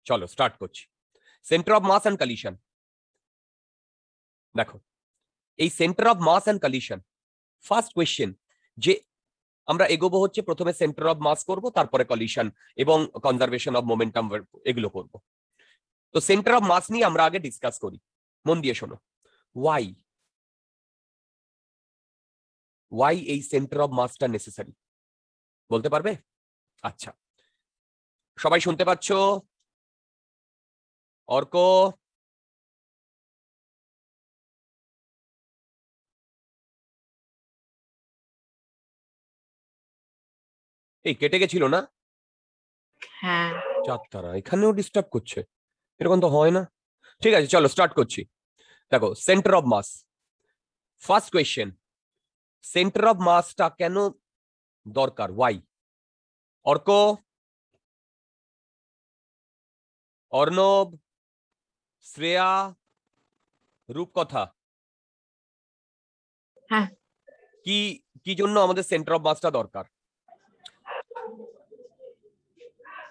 চলো স্টার্ট করছি। Centre of mass and collision. দেখো এই centre of mass and collision, first question যে আমরা এগোবো হচ্ছে প্রথমে সেন্টার অফ মাস করব, তারপরে কলিশন এবং কনজারভেশন অফ মোমেন্টাম এগুলো করব। তো সেন্টার অফ মাস নিয়ে আমরা আগে ডিসকাস করি, মন দিয়ে শোনো। ওয়াই এই সেন্টার অফ মাসটা নেসেসারি বলতে পারবে? আচ্ছা, সবাই শুনতে পাচ্ছ? অর্ক, এই কেটে গেছিল না? হ্যাঁ, চারতারা এখানেও ডিস্টার্ব করছে, এরকম তো হয় না। ঠিক আছে, চলো স্টার্ট করছি। দেখো centre of mass, first question, centre of মাসটা কেন দরকার? ওয়াই? অর্ক, অর্ণব, শ্রেয়া, রূপকথা, হ্যাঁ, কি কি জন্য আমাদের সেন্টার অফ মাসটা দরকার?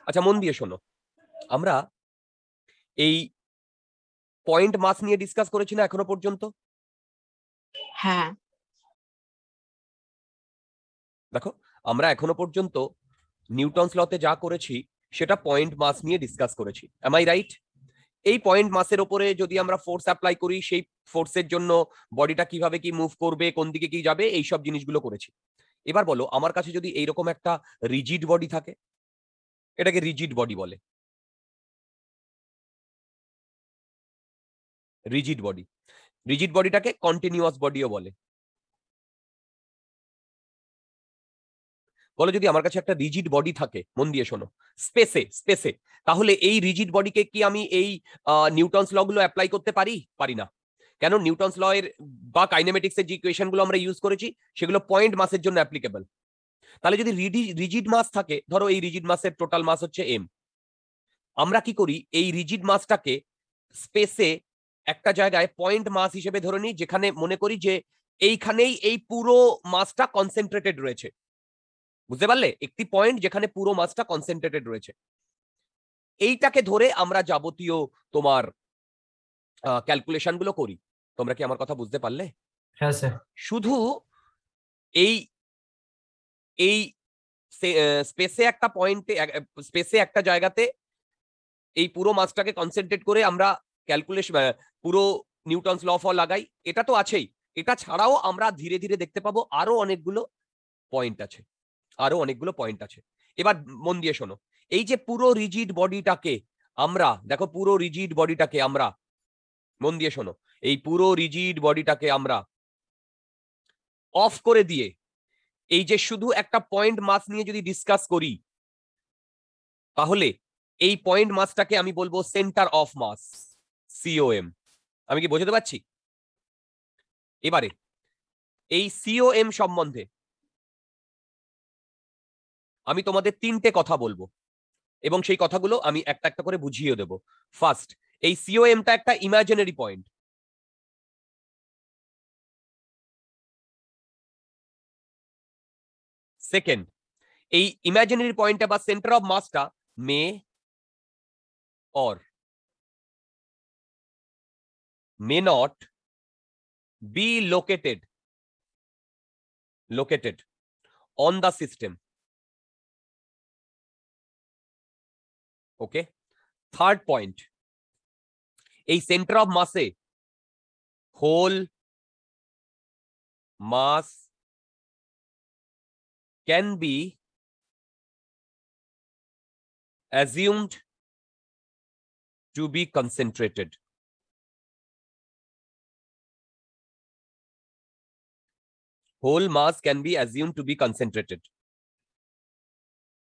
আচ্ছা মন দিয়ে শোনো, আমরা এই পয়েন্ট মাস নিয়ে ডিসকাস করেছি না এখনো পর্যন্ত? হ্যাঁ, দেখো আমরা এখনো পর্যন্ত নিউটনস লতে যা করেছি সেটা পয়েন্ট মাস নিয়ে ডিসকাস করেছি, এম আই রাইট? এই পয়েন্ট মাসের উপরে যদি আমরা ফোর্স অ্যাপ্লাই করি, সেই ফোর্সের জন্য বডিটা কিভাবে কি মুভ করবে, কোন দিকে কি যাবে, এই সব জিনিসগুলো করেছি। এবার বলো আমার কাছে যদি এইরকম একটা রিজিড বডি থাকে, এটাকে রিজিড বডি বলে, রিজিড বডি। রিজিড বডিটাকে কন্টিনিউয়াস বডিও বলে। বলো যদি আমার কাছে একটা রিজিড বডি থাকে, মন দিয়ে শোনো, স্পেসে, তাহলে এই রিজিড বডিকে কি আমি এই নিউটনস ল গুলো অ্যাপ্লাই করতে পারি? পারি না। কেন? নিউটনস ল এর বা কাইনেমেটিক্স এর যে ইকুয়েশন গুলো আমরা ইউজ করেছি সেগুলো পয়েন্ট মাসের জন্য অ্যাপ্লিকেবল। তাহলে যদি রিজিড মাস থাকে, ধরো এই রিজিড মাসের টোটাল মাস হচ্ছে এম, আমরা কি করি এই রিজিড মাসটাকে স্পেসে একটা জায়গায় পয়েন্ট মাস হিসেবে ধরে নিই, যেখানে মনে করি যে এইখানেই এই পুরো মাসটা কনসেন্ট্রেটেড রয়েছে। বুঝতে পারলে? একটি পয়েন্ট যেখানে পুরো মাসটা কনসেন্ট্রেটেড রয়েছে, এইটাকে ধরে আমরা যাবতীয় তোমার ক্যালকুলেশন গুলো করি। তোমরা কি আমার কথা বুঝতে পারলে? হ্যাঁ স্যার। শুধু এই এই স্পেসে একটা পয়েন্টে, স্পেসে একটা জায়গাতে এই পুরো মাসটাকে কনসেন্ট্রেট করে আমরা ক্যালকুলেশন, পুরো নিউটনস ল ফল লাগাই, এটা তো আছেই। এটা ছাড়াও আমরা ধীরে ধীরে দেখতে পাবো আরো অনেকগুলো পয়েন্ট আছে, আরো অনেকগুলো পয়েন্ট আছে। এবার মন দিয়ে শোনো, এই যে পুরো রিজিড বডিটাকে আমরা, দেখো পুরো রিজিড বডিটাকে আমরা, মন দিয়ে শোনো, এই পুরো রিজিড বডিটাকে আমরা অফ করে দিয়ে এই যে শুধু একটা পয়েন্ট মাস নিয়ে যদি ডিসকাস করি, তাহলে এই পয়েন্ট মাসটাকে আমি বলবো সেন্টার অফ মাস, সিওএম। আমি কি বোঝাতে পারছি? এবারে এই সিওএম সম্বন্ধে আমি তোমাদের তিনটে কথা বলবো এবং সেই কথাগুলো আমি একটা একটা করে বুঝিয়ে দেব। ফার্স্ট, এই সিওএমটা একটা ইমাজিনারি পয়েন্ট। সেকেন্ড, এই ইমাজিনারি পয়েন্টটা বা সেন্টার অফ মাসটা may or may not be located on the system. Okay, third point, এই সেন্টার অফ মাসে whole mass can be assumed to be concentrated. Whole mass can be assumed to be concentrated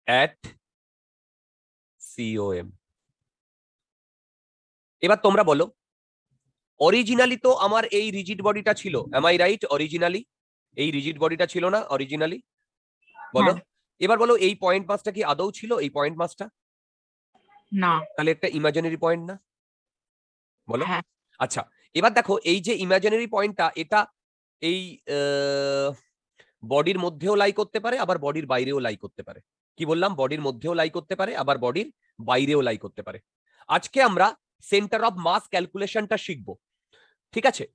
at COM. এবার তোমরা বলো, originally তো আমার এই rigid বডিটা ছিল, এম আই রাইট? অরিজিনালি এই রিজিড বডিটা ছিল না অরিজিনালি? বলো এবার বলো, এই পয়েন্ট মাসটা কি আদৌ ছিল এই পয়েন্ট মাসটা? না। তাহলে একটা ইমাজিনারি পয়েন্ট না? বলো। হ্যাঁ, আচ্ছা, এবার দেখো এই যে ইমাজিনারি পয়েন্টটা, এটা এই বডির মধ্যেও লাই করতে পারে, আবার বডির বাইরেও লাই করতে পারে। কি বললাম? বডির মধ্যেও লাই করতে পারে, আবার বডির বাইরেও লাই করতে পারে। আজকে আমরা সেন্টার অফ মাস ক্যালকুলেশনটা শিখবো, ঠিক আছে?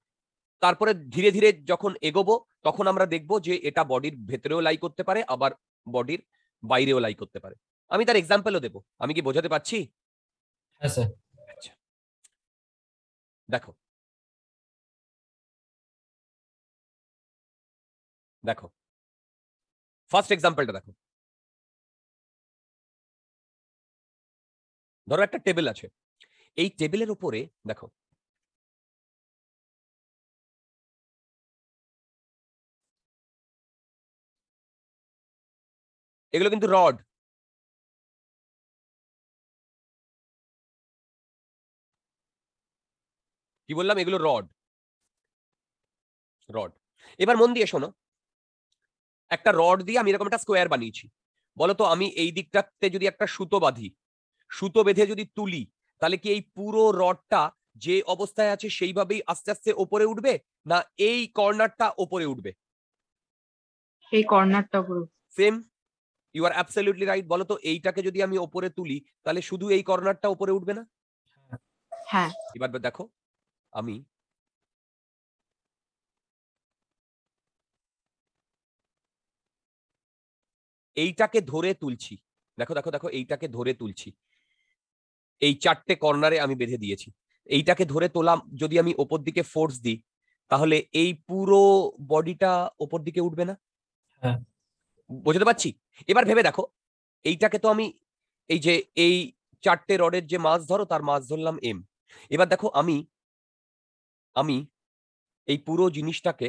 তারপরে ধীরে ধীরে যখন এগোবো তখন আমরা দেখবো যে এটা বডির ভেতরেও লাই করতে পারে, আবার বডির বাইরেও লাই করতে পারে। আমি তার এক্সাম্পলও দেবো। আমি কি বোঝাতে পারছি? হ্যাঁ স্যার। আচ্ছা, দেখো দেখো ফার্স্ট এক্সাম্পলটা দেখো। ধরো একটা টেবিল আছে, এই টেবিলের উপরে দেখো এগুলো কিন্তু রড। কি বললাম? এগুলো রড। রড। এবার মন দিয়ে শোনো, একটা রড দিয়ে আমি এরকম একটা স্কোয়ার বানিয়েছি। বলতো আমি এই দিকটাতে যদি একটা সুতো বাঁধি, সুতো বেঁধে যদি তুলি, তাহলে কি এই পুরো রডটা যে অবস্থায় আছে সেইভাবেই আস্তে আস্তে ওপরে উঠবে, না এই কর্নারটা ওপরে উঠবে? এই কর্নারটা পুরো। Same, you are absolutely right. বলতো এইটাকে যদি আমি ওপরে তুলি তাহলে শুধু এই কর্নারটা ওপরে উঠবে না? হ্যাঁ। এবার দেখো আমি এইটাকে ধরে তুলছি। দেখো দেখো দেখো, এইটাকে ধরে তুলছি, এই চারটে কর্নারে আমি বেঁধে দিয়েছি। এইটাকে ধরে তোলাম, যদি আমি ওপর দিকে ফোর্স দিই তাহলে এই পুরো বডিটা ওপর দিকে উঠবে না? হ্যাঁ। বুঝতে পারছি? এবার ভেবে দেখো, এইটাকে তো আমি এই যে এই চারটে রডের যে মাছ ধরো তার মাছ ধরলাম এম। এবার দেখো আমি আমি এই পুরো জিনিসটাকে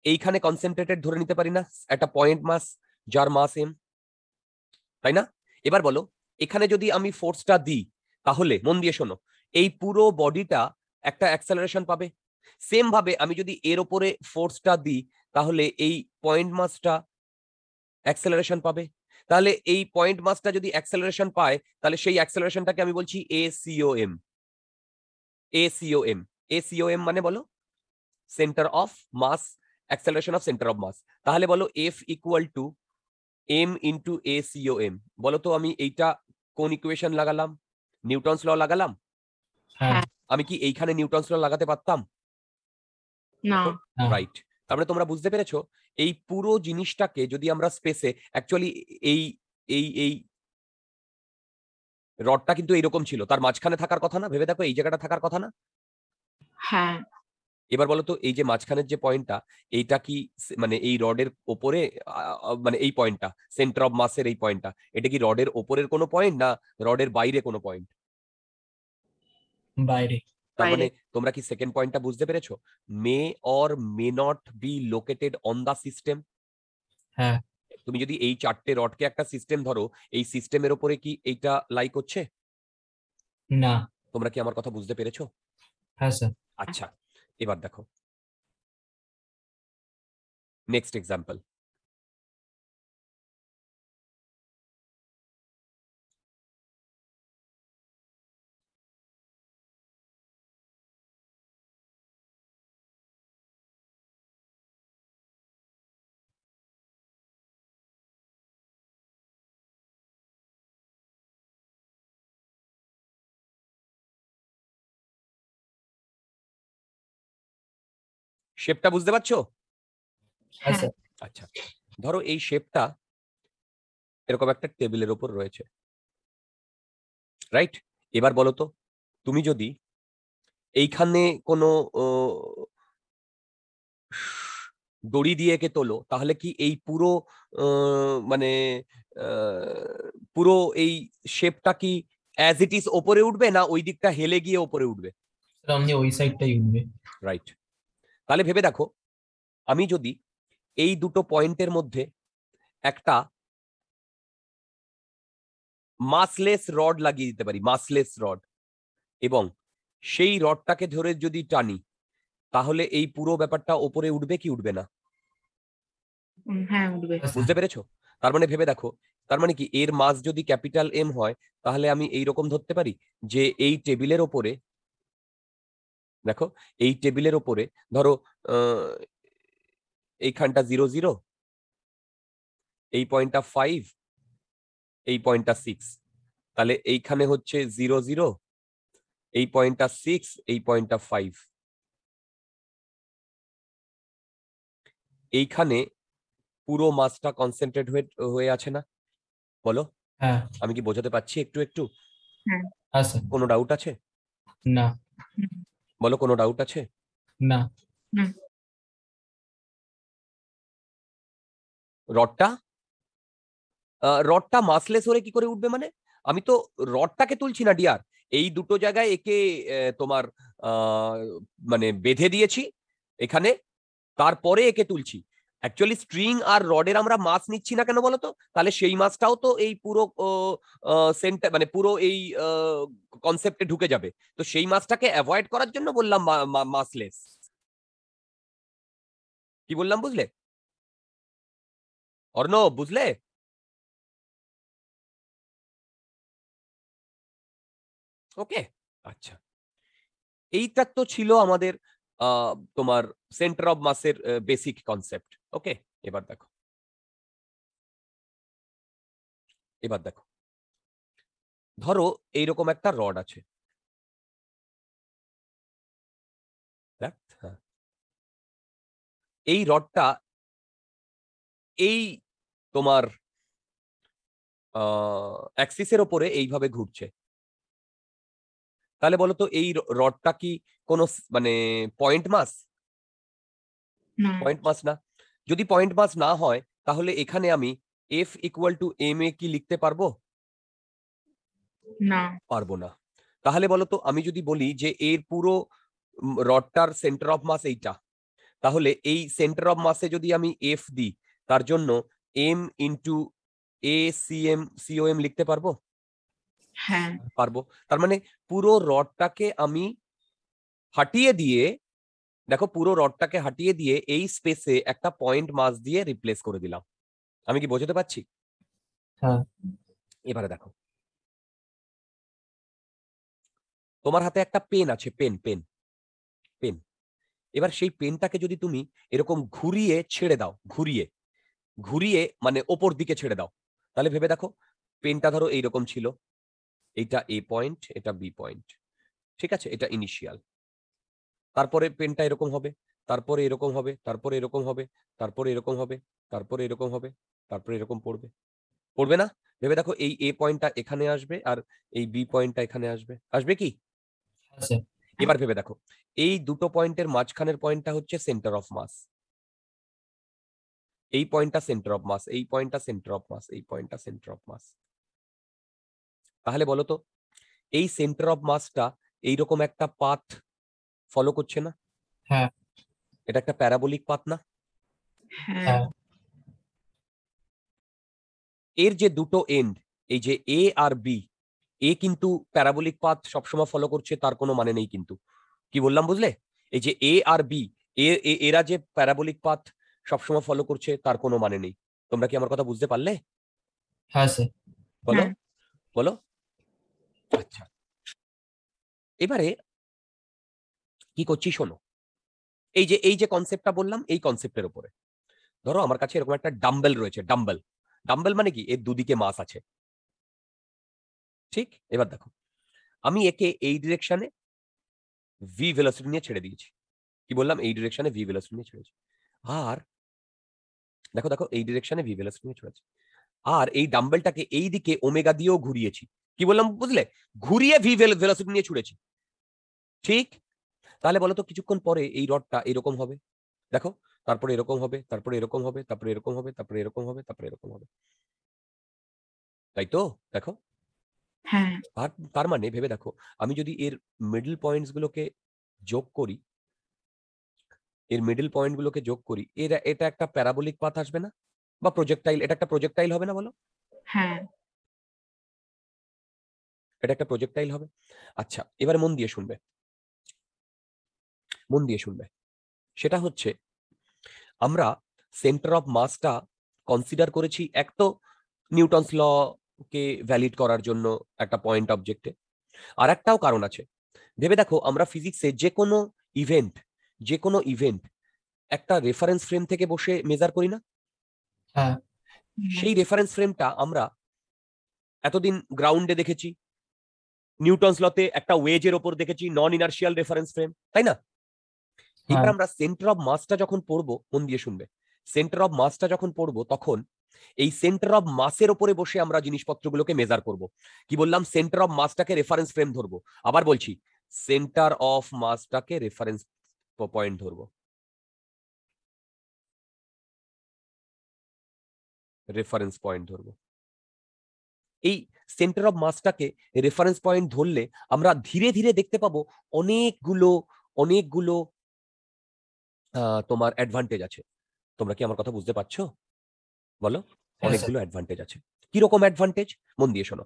এইখানে কনসেন্ট্রেটেড ধরে নিতে পারি না? একটা পয়েন্ট মাস যার মাস এম, তাই না? এবার বলো এখানে যদি আমি ফোর্সটা দিই তাহলে মন দিয়ে শোনো, এই পুরো বডিটা একটা অ্যাক্সেলারেশন পাবে। সেম ভাবে আমি যদি এর ওপরে ফোর্সটা দিই তাহলে এই পয়েন্ট মাসটা অ্যাক্সেলারেশন পাবে। তাহলে এই পয়েন্ট মাসটা যদি অ্যাক্সেলারেশন পায় তাহলে সেই অ্যাক্সেলারেশনটাকে আমি বলছি এসিওএম। এসিওএম, এসিওএম মানে বলো centre of mass, acceleration of centre of mass. তাহলে বলো F equal to M into ACOM. বলো তো আমি এইটা কোন ইকুয়েশন লাগালাম? নিউটনস ল লাগালাম। হ্যাঁ। আমি কি এইখানে নিউটনস ল লাগাতে পারতাম? না। রাইট। তার মানে তোমরা বুঝতে পেরেছো এই পুরো জিনিসটাকে যদি আমরা স্পেসে অ্যাকচুয়ালি এই এই এই রডটা কিন্তু এইরকম ছিল, তার মাঝখানে থাকার কথা না? ভেবে দেখো এই জায়গাটা থাকার কথা না? হ্যাঁ। এবার বলো তো এই যে মাঝখানের যে পয়েন্টটা, এইটা কি মানে এই রডের ওপরে মানে এই পয়েন্টটা সেন্টার অফ মাসের এই পয়েন্টটা, এটা কি রডের ওপরের কোনো পয়েন্ট না রডের বাইরে কোনো পয়েন্ট? বাইরে। তার মানে বাইরে। তোমরা কি সেকেন্ড পয়েন্টটা বুঝতে পেরেছো? May or may not be located on the system. হ্যাঁ। তুমি যদি এই চারটে রডকে একটা সিস্টেম ধরো, এই সিস্টেমের ওপরে কি এইটা লাই করছে? না। তোমরা কি আমার কথা বুঝতে পেরেছো? হ্যাঁ স্যার। আচ্ছা, এবার দেখো নেক্সট এক্সাম্পল। শেপটা বুঝতে পারছো? হ্যাঁ হ্যাঁ। স্যার। আচ্ছা, ধরো এই শেপটা এরকম একটা টেবিলের ওপর রয়েছে, রাইট? এবার বলো তো তুমি যদি এইখানে কোনো দড়ি দিয়ে একে তোলো তাহলে কি এই পুরো মানে পুরো এই শেপটা কি অ্যাজ ইট ইজ ওপরে উঠবে, না ওই দিকটা হেলে গিয়ে ওপরে উঠবে? স্যার আপনি ওই সাইডটাই উঠবে। রাইট। তাহলে ভেবে দেখো আমি যদি এই দুটো পয়েন্টের মধ্যে একটা মাসলেস রড লাগিয়ে দিতে পারি, মাসলেস রড, এবং সেই রডটাকে ধরে যদি টানি তাহলে এই পুরো ব্যাপারটা ওপরে উঠবে কি উঠবে না? হ্যাঁ উঠবে। বুঝতে পেরেছো? তার মানে ভেবে দেখো, তার মানে কি এর মাস যদি ক্যাপিটাল এম হয় তাহলে আমি এই রকম ধরতে পারি যে এই টেবিলের ওপরে দেখো, এই টেবিলের ওপরে ধরো এইখানটা 0 0, এই পয়েন্টটা 5, এই পয়েন্টটা 6, তাহলে এইখানে হচ্ছে 0 0, এই পয়েন্টটা 6, এই পয়েন্টটা 5, এইখানে পুরো মাসটা কনসেন্ট্রেট হয়ে আছে না? বলো, হ্যাঁ আমি কি বোঝাতে পারছি একটু একটু? হ্যাঁ হ্যাঁ স্যার। কোনো ডাউট আছে? না বলো, কোনো ডাউট আছে? না না রডটা রডটা মাসলেস হলে কি করে উঠবে? মানে আমি তো রডটাকে তুলছি না ডিয়ার, এই দুটো জায়গায় একে তোমার আহ, মানে বেঁধে দিয়েছি এখানে, তারপরে একে তুলছি। অ্যাকচুয়ালি স্ট্রিং আর রডের আমরা মাস নিচ্ছি না কেন বলো তো? তাহলে সেই মাসটাও তো এই পুরো সেন্টার মানে পুরো এই কনসেপ্টে ঢুকে যাবে। তো সেই মাসটাকে অ্যাভয়েড করার জন্য বললাম মাসলেস। কি বললাম বুঝলে? অর্ণব, বুঝলে? ওকে, আচ্ছা। এইটা তো ছিল আমাদের তোমার সেন্টার অফ মাসের বেসিক কনসেপ্ট। ওকে, এবার দেখো, এবার দেখো, ধরো এইরকম একটা রড আছে, দেখ, হ্যাঁ, এই রডটা এই তোমার অ্যাক্সিসের ওপরে এইভাবে ঘুরছে। তাহলে বলো তো এই রডটা কি কোনো মানে পয়েন্ট মাস? না পয়েন্ট মাস না। যদি পয়েন্ট মাস না হয় তাহলে এখানে আমি F equal to M A কি লিখতে পারবো? না পারবো না। তাহলে বলো তো আমি যদি বলি যে এর পুরো রডটার সেন্টার অফ মাস এইটা, তাহলে এই সেন্টার অফ মাসে যদি আমি এফ দিই, তার জন্য এম ইন্টু এ সিওএম লিখতে পারবো? হ্যাঁ পারবো। তার মানে পুরো রডটাকে আমি হাটিয়ে দিয়ে, দেখো পুরো রডটাকে হাটিয়ে দিয়ে এই স্পেসে একটা পয়েন্ট মাস দিয়ে রিপ্লেস করে দিলাম। আমি কি বোঝাতে পারছি? হ্যাঁ এবারে দেখো, তোমার হাতে একটা পেন আছে, পেন পেন পেন। এবার সেই পেনটাকে যদি তুমি এরকম ঘুরিয়ে ছেড়ে দাও, ঘুরিয়ে ঘুরিয়ে মানে ওপর দিকে ছেড়ে দাও, তাহলে ভেবে দেখো, পেনটা ধরো এইরকম ছিল, এটা এ পয়েন্ট, এটা বি পয়েন্ট, ঠিক আছে, এটা ইনিশিয়াল। তারপরে পেনটা এরকম হবে, তারপরে এরকম হবে, তারপরে এরকম হবে, তারপরে এরকম হবে, তারপরে এরকম হবে, তারপরে এরকম পড়বে, পড়বে না? ভেবে দেখো, এই এ পয়েন্টটা এখানে আসবে আর এই বি পয়েন্টটা এখানে আসবে, আসবে কি? হ্যাঁ স্যার। এবার ভেবে দেখো, এই দুটো পয়েন্টের মাঝখানের পয়েন্টটা হচ্ছে সেন্টার অফ মাস, এই পয়েন্টটা সেন্টার অফ মাস, এই পয়েন্টটা সেন্টার অফ মাস, এই পয়েন্টটা সেন্টার অফ মাস। তাহলে বলো তো এই সেন্টার অফ মাসটা এইরকম একটা পাথ ফলো করছে না? হ্যাঁ এটা একটা প্যারাবোলিক পাথ না? হ্যাঁ হ্যাঁ এর যে দুটো এন্ড, এই যে এ আর বি, এ কিন্তু প্যারাবোলিক পাথ সবসময় ফলো করছে তার কোনো মানে নেই কিন্তু। কি বললাম বুঝলে? এই যে এ আর বি, এরা যে প্যারাবোলিক পাথ সবসময় ফলো করছে তার কোনো মানে নেই। তোমরা কি আমার কথা বুঝতে পারলে? হ্যাঁ স্যার। বলো, হ্যাঁ বলো। আচ্ছা, এবারে কি করছি শোনো, এই যে কনসেপ্টটা বললাম, এই কনসেপ্টের উপরে ধরো আমার কাছে এরকম একটা ডাম্বেল রয়েছে, ডাম্বেল। ডাম্বেল মানে কি, এর দুদিকে মাস আছে, ঠিক? এবার দেখো, আমি একে এই ডিরেকশনে ভি ভেলোসিটি নিয়ে ছেড়ে দিয়েছি। কি বললাম? এই ডিরেকশনে ভি ভেলোসিটি নিয়ে ছেড়েছি। আর দেখো দেখো, এই ডিরেকশনে ভি ভেলোসিটি নিয়ে ছেড়েছি। আর এই ডাম্বেলটাকে এই দিকে ওমেগা দিয়েও ঘুরিয়েছি। কি বললাম বুঝলে? ঘুরিয়ে ভি ভেলোসিটি নিয়ে ছুড়েছি, ঠিক? তাহলে বলো তো কিছুক্ষণ পরে এই রডটা এরকম হবে, দেখো, তারপরে এরকম হবে, তারপরে এরকম হবে, তারপরে এরকম হবে, তারপরে এরকম হবে, তারপরে এরকম হবে, তাই তো? দেখো, হ্যাঁ আর তার মানে ভেবে দেখো, আমি যদি এর মিডল পয়েন্টস গুলোকে যোগ করি, এর মিডল পয়েন্ট গুলোকে যোগ করি, এটা একটা প্যারাবোলিক পাথ আসবে না? বা প্রজেক্টাইল, এটা একটা প্রজেক্টাইল হবে না বলো? হ্যাঁ এটা একটা প্রজেক্টাইল হবে। আচ্ছা, এবারে মন দিয়ে শুনবে, মন দিয়ে শুনবে। সেটা হচ্ছে, আমরা সেন্টার অফ মাসটা কনসিডার করেছি এক তো নিউটনস ল কে ভ্যালিড করার জন্য একটা পয়েন্ট অবজেক্টে, আর একটাও কারণ আছে। ভেবে দেখো, আমরা ফিজিক্সে যে কোনো ইভেন্ট একটা রেফারেন্স ফ্রেম থেকে বসে মেজার করি না? হ্যাঁ সেই রেফারেন্স ফ্রেমটা আমরা এতদিন গ্রাউন্ডে দেখেছি, নিউটনস লতে একটা ওয়েজের ওপর দেখেছি, নন ইনার্শিয়াল রেফারেন্স ফ্রেম, তাই না? এবার হ্যাঁ আমরা সেন্টার অফ মাসটা যখন পড়বো, মন দিয়ে শুনবে, সেন্টার অফ মাসটা যখন পড়বো তখন এই সেন্টার অফ মাসের ওপরে বসে আমরা জিনিসপত্রগুলোকে মেজার করব। কি বললাম? সেন্টার অফ মাসটাকে রেফারেন্স ফ্রেম ধরবো। আবার বলছি, সেন্টার অফ মাসটাকে রেফারেন্স পয়েন্ট ধরবো, রেফারেন্স পয়েন্ট ধরবো। এই সেন্টার অফ মাসটাকে রেফারেন্স পয়েন্ট ধরলে আমরা ধীরে ধীরে দেখতে পাবো অনেকগুলো অনেকগুলো তোমার অ্যাডভান্টেজ আছে। তোমরা কি আমার কথা বুঝতে পারছো? বলো। হ্যাঁ স্যার অনেকগুলো অ্যাডভান্টেজ আছে। কিরকম অ্যাডভান্টেজ? মন দিয়ে শোনো।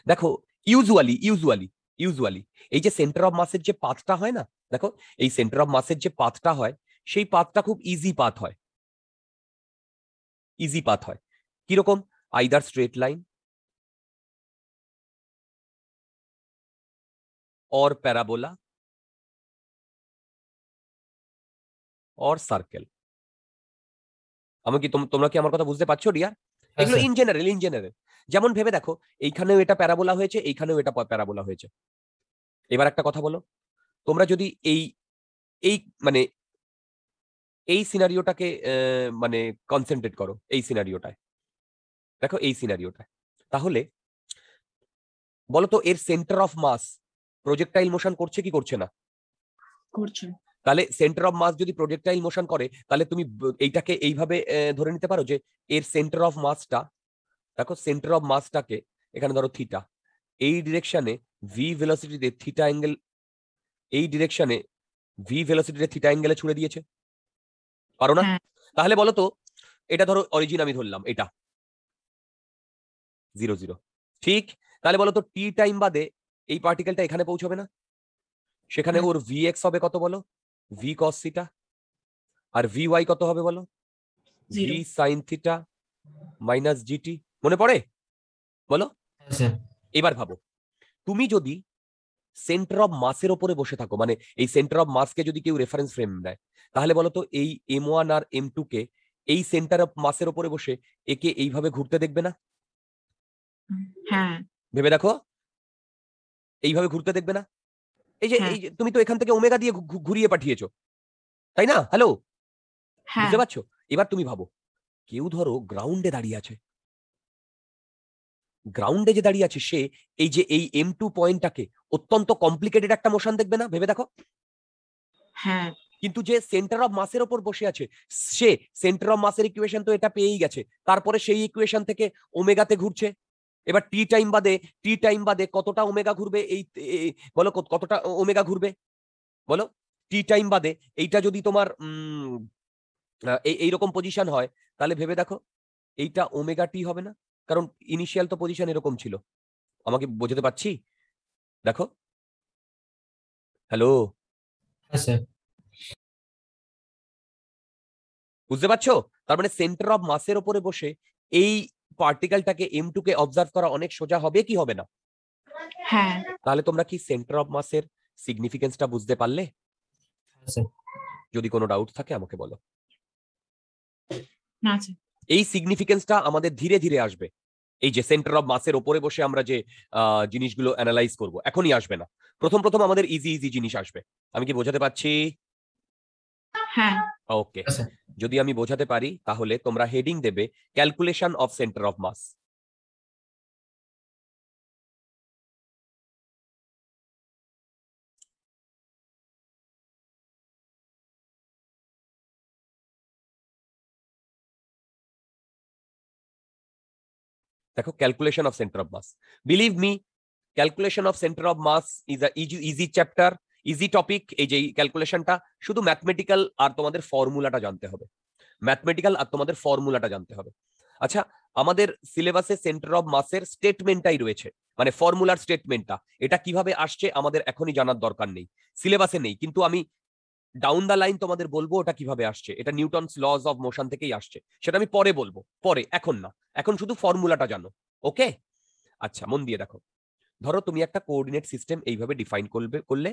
দেখো, ইউজুয়ালি এই যে সেন্টার অফ মাসের যে পাথটা হয় না, দেখো, এই সেন্টার অফ মাসের যে পাথটা হয়, সেই পাথটা খুব ইজি পাথ হয়। ইজি পাথ হয় কিরকম? আইদার স্ট্রেট লাইন और প্যারাবোলা और সার্কেল। আমি কি তোমরা কি আমার কথা বুঝতে পারছো ডিয়ার? হ্যাঁ এগুলো স্যার ইন জেনারেল। যেমন ভেবে দেখো, এইখানেও এটা প্যারাবোলা হয়েছে, এইখানেও এটা প্যারাবোলা হয়েছে। এবার একটা কথা বলো, তোমরা যদি এই এই মানে এই সিনারিওটাকে মানে কনসেন্ট্রেট করো, এই সিনারিওটায় দেখো, এই সিনারিওটায়, তাহলে বলো তো এর centre of mass projectile motion করছে কি করছে না? করছে। তাহলে সেন্টার অফ মাস যদি প্রজেক্টাইল মোশন করে, তাহলে তুমি এইটাকে এইভাবে ধরে নিতে পারো যে এর সেন্টার অফ মাসটা, দেখো সেন্টার অফ মাসটাকে এখানে ধরো থিটা, এই ডিরেকশনে ভি ভেলোসিটিতে থিটা অ্যাঙ্গেল, এই ডিরেকশনে ভি ভেলোসিটিতে থিটা অ্যাঙ্গেলে ছুড়ে দিয়েছে, পারো না? হ্যাঁ তাহলে বলো তো, এটা ধরো অরিজিন আমি ধরলাম, এটা 0 0, ঠিক? তাহলে বলো তো টি টাইম বাদে এই পার্টিকেলটা এখানে পৌঁছবে না? সেখানে হ্যাঁ ওর ভি এক্স হবে কত বলো? V cos theta. আর ভি ওয়াই কত হবে বলো? V 0। Sine theta minus GT. মনে পড়ে? বলো। হ্যাঁ স্যার এবার ভাবো, তুমি যদি সেন্টার অফ মাসের ওপরে বসে থাকো, মানে এই সেন্টার অফ মাসকে যদি কেউ রেফারেন্স ফ্রেম নেয়, তাহলে বলো তো এই M1 আর M2 কে এই সেন্টার অফ মাসের ওপরে বসে একে এইভাবে ঘুরতে দেখবে না? হ্যাঁ ভেবে দেখো, এইভাবে ঘুরতে দেখবে না? হ্যাঁ এই যে তুমি তো এখান থেকে ওমেগা দিয়ে ঘুরিয়ে পাঠিয়েছো, তাই না? হ্যালো, হ্যাঁ বুঝতে পারছো? এবার তুমি ভাবো, কেউ ধরো গ্রাউন্ডে দাঁড়িয়ে আছে, গ্রাউন্ডে যে দাঁড়িয়ে আছে সে এই যে এই M2 পয়েন্টটাকে অত্যন্ত কমপ্লিকেটেড একটা মোশন দেখবে না? ভেবে দেখো। হ্যাঁ কিন্তু যে সেন্টার অফ মাসের ওপর বসে আছে, সে সেন্টার অফ মাসের ইকুয়েশন তো এটা পেয়েই গেছে, তারপরে সেই ইকুয়েশন থেকে ওমেগাতে ঘুরছে। এবার টি টাইম বাদে কতটা ওমেগা ঘুরবে? বলো কতটা ওমেগা ঘুরবে বলো? টি টাইম বাদে এইটা যদি তোমার এইরকম পজিশন হয়, তাহলে ভেবে দেখো এইটা ওমেগা টি হবে না? কারণ ইনিশিয়াল তো পজিশন এরকম ছিল। আমাকে বোঝাতে পারছি? দেখো, হ্যালো, হ্যাঁ স্যার বুঝতে পারছো? তার মানে সেন্টার অফ মাসের ওপরে বসে এই পার্টিকেলটাকে M2 কে অবজার্ভ করা অনেক সোজা হবে কি হবে না? হ্যাঁ তাহলে তোমরা কি সেন্টার অফ মাসের সিগনিফিকেন্সটা বুঝতে পারলে? হ্যাঁ স্যার যদি কোনো ডাউট থাকে আমাকে বলো। না আছে। এই সিগনিফিকেন্সটা আমাদের ধীরে ধীরে আসবে। এই যে সেন্টার অফ মাসের ওপরে বসে আমরা যে জিনিসগুলো অ্যানালাইজ করব, এখনই আসবে না। প্রথম প্রথম আমাদের ইজি ইজি জিনিস আসবে। আমি কি বোঝাতে পারছি? হ্যাঁ ওকে। হ্যাঁ স্যার যদি আমি বোঝাতে পারি তাহলে তোমরা হেডিং দেবে calculation of centre of mass. দেখো, calculation of centre of mass, believe me, calculation of centre of mass is a easy chapter, easy topic. এই যে ক্যালকুলেশনটা শুধু ম্যাথমেটিক্যাল আর তোমাদের ফর্মুলাটা জানতে হবে, ম্যাথমেটিক্যাল আর তোমাদের ফর্মুলাটা জানতে হবে। আচ্ছা, আমাদের সিলেবাসে সেন্টার অফ মাসের স্টেটমেন্টটাই রয়েছে, মানে ফর্মুলার স্টেটমেন্টটা। এটা কিভাবে আসছে আমাদের এখনই জানার দরকার নেই, সিলেবাসে নেই, কিন্তু আমি ডাউন দা লাইন তোমাদের বলবো ওটা কিভাবে আসছে। এটা নিউটনস লজ অফ মোশন থেকেই আসছে, সেটা আমি পরে বলবো, পরে, এখন না। এখন শুধু ফর্মুলাটা জানো, ওকে? আচ্ছা, মন দিয়ে দেখো, ধরো তুমি একটা কোঅর্ডিনেট সিস্টেম এইভাবে ডিফাইন করলে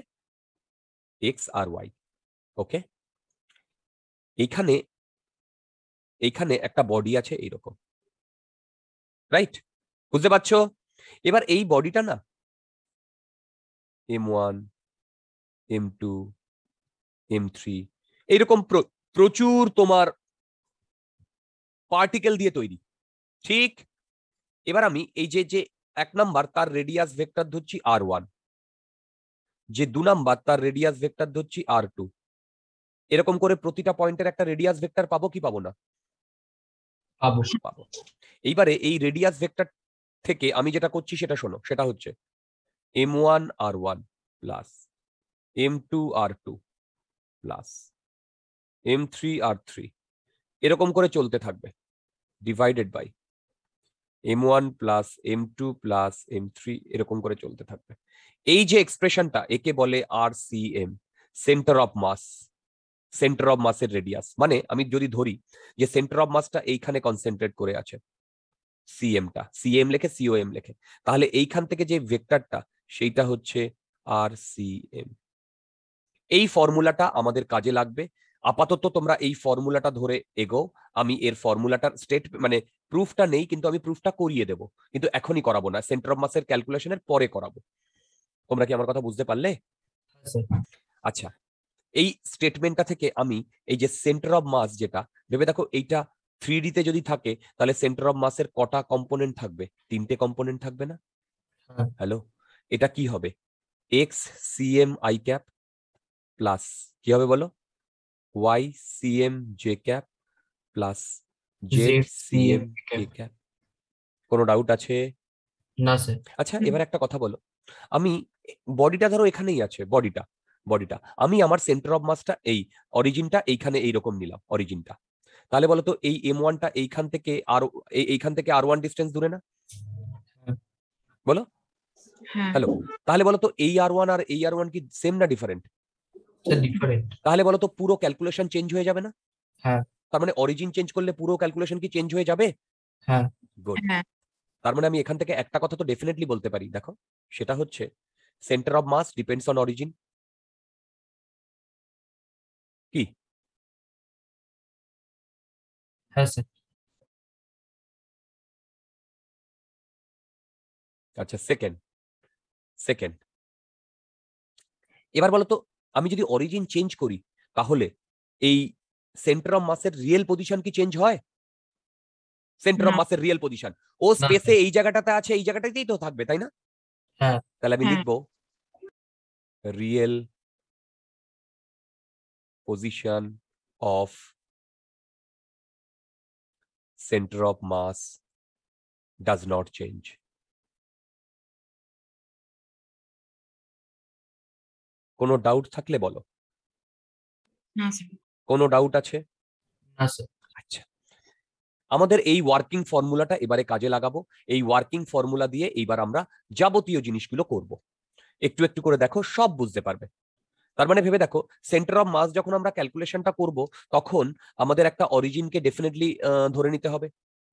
এক্স আর ওয়াই, ওকে? এইখানে এইখানে একটা বডি আছে এইরকম, রাইট? বুঝতে পারছো? এবার এই বডিটা না M1, M2, M3 এইরকম প্রচুর তোমার পার্টিকেল দিয়ে তৈরি, ঠিক? এবার আমি এই যে যে 1 নাম্বার তার রেডিয়াস ভেক্টর ধরছি R1, যে 2 নাম্বার তার রেডিয়াস ভেক্টর ধরছি R2, এরকম করে প্রতিটা পয়েন্টের একটা রেডিয়াস ভেক্টর পাবো কি পাবো না? পাবো। পাবো। এইবারে এই রেডিয়াস ভেক্টর থেকে আমি যেটা করছি সেটা শোনো, সেটা হচ্ছে M1 R1 plus M2 R2 plus M3 R3 এরকম করে চলতে থাকবে, divided by M1 plus M2 plus M3 এরকম করে চলতে থাকবে। এই যে এক্সপ্রেশনটা একে বলে RCM, centre of mass, centre of মাসের রেডিয়াস। মানে আমি যদি ধরি যে সেন্টার অফ মাসটা এইখানে কনসেন্ট্রেট করে আছে, সিএমটা, সিএম লেখে সিওএম লেখে, তাহলে এইখান থেকে যে ভেক্টরটা সেইটা হচ্ছে RCM। এই ফর্মুলাটা আমাদের কাজে লাগবে। আপাতত তোমরা এই ফর্মুলাটা ধরে এগো। আমি এর ফর্মুলাটার মানে প্রুফটা নেই, কিন্তু আমি প্রুফটা করিয়ে দেবো, কিন্তু এখনই করাবো না, সেন্টার অফ মাসের ক্যালকুলেশনের পরে করাবো। তোমরা কি আমার কথা বুঝতে পারলে? হ্যাঁ স্যার। আচ্ছা, এই স্টেটমেন্টটা থেকে আমি এই যে সেন্টার অফ মাস, যেটা ভেবে দেখো এইটা 3D তে যদি থাকে তাহলে সেন্টার অফ মাসের কটা কম্পোনেন্ট থাকবে? 3টে কম্পোনেন্ট থাকবে না? হ্যাঁ। হ্যালো, এটা কি হবে? X CM I cap plus কি হবে বলো? Y CM J cap plus Z CM K cap. কোনো ডাউট আছে? না স্যার। আচ্ছা, এবার একটা কথা বলো, আমি বডিটা ধরো এখানেই আছে, বডিটা বডিটা আমি আমার সেন্টার অফ মাসটা এই অরিজিনটা এইখানে এইরকম নিলাম অরিজিনটা, তাহলে বলো তো এই M1টা এইখান থেকে আর এইখান থেকে R1 ডিস্টেন্স দূরে না? হ্যাঁ। বলো। হ্যাঁ হ্যালো, তাহলে বলো তো এই R1 আর এই R1 কি সেম না ডিফারেন্ট? Sir different. তাহলে বলো তো পুরো ক্যালকুলেশন চেঞ্জ হয়ে যাবে না? হ্যাঁ। তার মানে অরিজিন চেঞ্জ করলে পুরো ক্যালকুলেশন কি চেঞ্জ হয়ে যাবে? হ্যাঁ। গুড। হ্যাঁ তার মানে আমি এখান থেকে একটা কথা তো ডেফিনেটলি বলতে পারি, দেখো, সেটা হচ্ছে centre of mass depends on origin. কি? হ্যাঁ স্যার। আচ্ছা, সেকেন্ড সেকেন্ড এবার বলো তো, আমি যদি অরিজিন চেঞ্জ করি তাহলে এই সেন্টার অফ মাসের রিয়েল পজিশন কি চেঞ্জ হয়? সেন্টার অফ না মাসের রিয়েল পজিশন ও না স্পেসে স্যার। এই জায়গাটাতে আছে, এই জায়গাটাতেই তো থাকবে, তাই না? হ্যাঁ। তাহলে আমি হ্যাঁ লিখবো real position of centre of much does not change. কোনো ডাউট থাকলে বলো। না স্যার। কোনো ডাউট আছে? না স্যার। আচ্ছা, আমাদের এই ওয়ার্কিং ফর্মুলাটা এবারে কাজে লাগাবো। এই ওয়ার্কিং ফর্মুলা দিয়ে এইবার আমরা যাবতীয় জিনিসগুলো করব। একটু একটু করে দেখো, সব বুঝতে পারবে। তার মানে ভেবে দেখো, সেন্টার অফ মাস যখন আমরা ক্যালকুলেশনটা করব তখন আমাদের একটা অরিজিনকে ডেফিনেটলি ধরে নিতে হবে,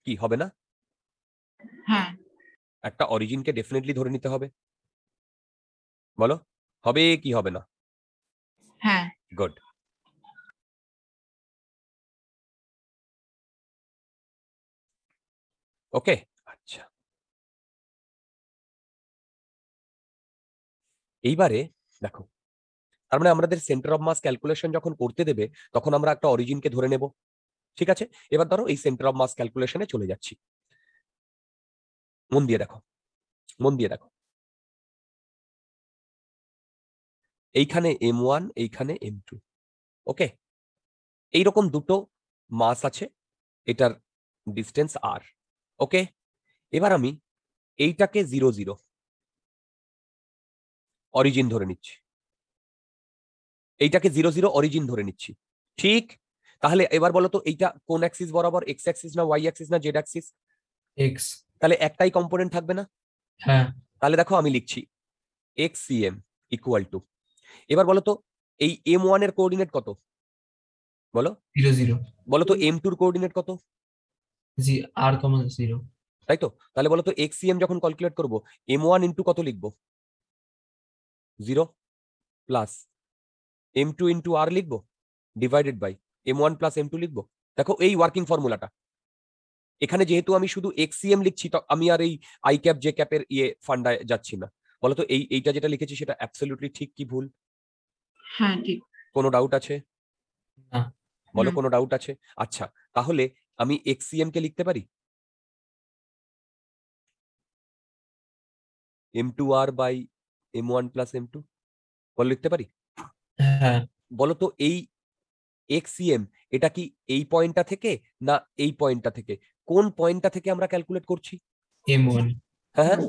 কি হবে না? হ্যাঁ একটা অরিজিনকে ডেফিনেটলি ধরে নিতে হবে, বলো হবে কি হবে না? হ্যাঁ গুড। ওকে, আচ্ছা, এইবারে দেখো, তার মানে আমাদের সেন্টার অফ মাস ক্যালকুলেশন যখন করতে দেবে তখন আমরা একটা অরিজিনকে ধরে নেব, ঠিক আছে? এবার ধরো এই সেন্টার অফ মাস ক্যালকুলেশনে চলে যাচ্ছি, মন দিয়ে দেখো, মন দিয়ে দেখো, এইখানে M1, এইখানে M2, ওকে? এইরকম দুটো মাস আছে, এটার ডিস্টেন্স R, ওকে? এবার আমি এইটাকে 0 0 অরিজিন ধরে নিচ্ছি, এইটাকে 0 0 অরিজিন ধরে নিচ্ছি, ঠিক? তাহলে এবার বলো তো এইটা কোন অ্যাক্সিস বরাবর, এক্স অ্যাক্সিস না ওয়াই অ্যাক্সিস না জেড অ্যাক্সিস? এক্স। তাহলে একটাই কম্পোনেন্ট থাকবে না? হ্যাঁ। তাহলে দেখো আমি লিখছি এক্স সিএম ইকুয়াল টু, এবার বলো তো এই M1 এর কোঅর্ডিনেট কত? বলো। 0 0। বলো তো M2 এর কোঅর্ডিনেট কত? জি আর কমন 0। তাই তো? তাহলে বলো তো এক্স সিএম যখন ক্যালকুলেট করবো M1 ইন্টু কত লিখবো? 0 প্লাস M2 ইন্টু আর লিখবো, divided by M1 plus M2 লিখবো। দেখো এই ওয়ার্কিং ফর্মুলাটা, এখানে যেহেতু আমি শুধু এক্সিএম লিখছি, তো আমি আর এই আই ক্যাপ জে ক্যাপের ফান্ডায় যাচ্ছি না। বলতো এইটা যেটা লিখেছি সেটা অ্যাবসলিউটলি ঠিক কি ভুল? হ্যাঁ ঠিক। কোনো ডাউট আছে? না। বলো, না। কোনো ডাউট আছে? আচ্ছা, তাহলে আমি এক্সিএম কে লিখতে পারি M2R by M1 plus M2, বলো লিখতে পারি? হ্যাঁ। বলো তো এই এক্সিএম এটা কি এই পয়েন্টটা থেকে না এই পয়েন্টটা থেকে? কোন পয়েন্টটা থেকে আমরা ক্যালকুলেট করছি? M1 হ্যাঁ হ্যাঁ,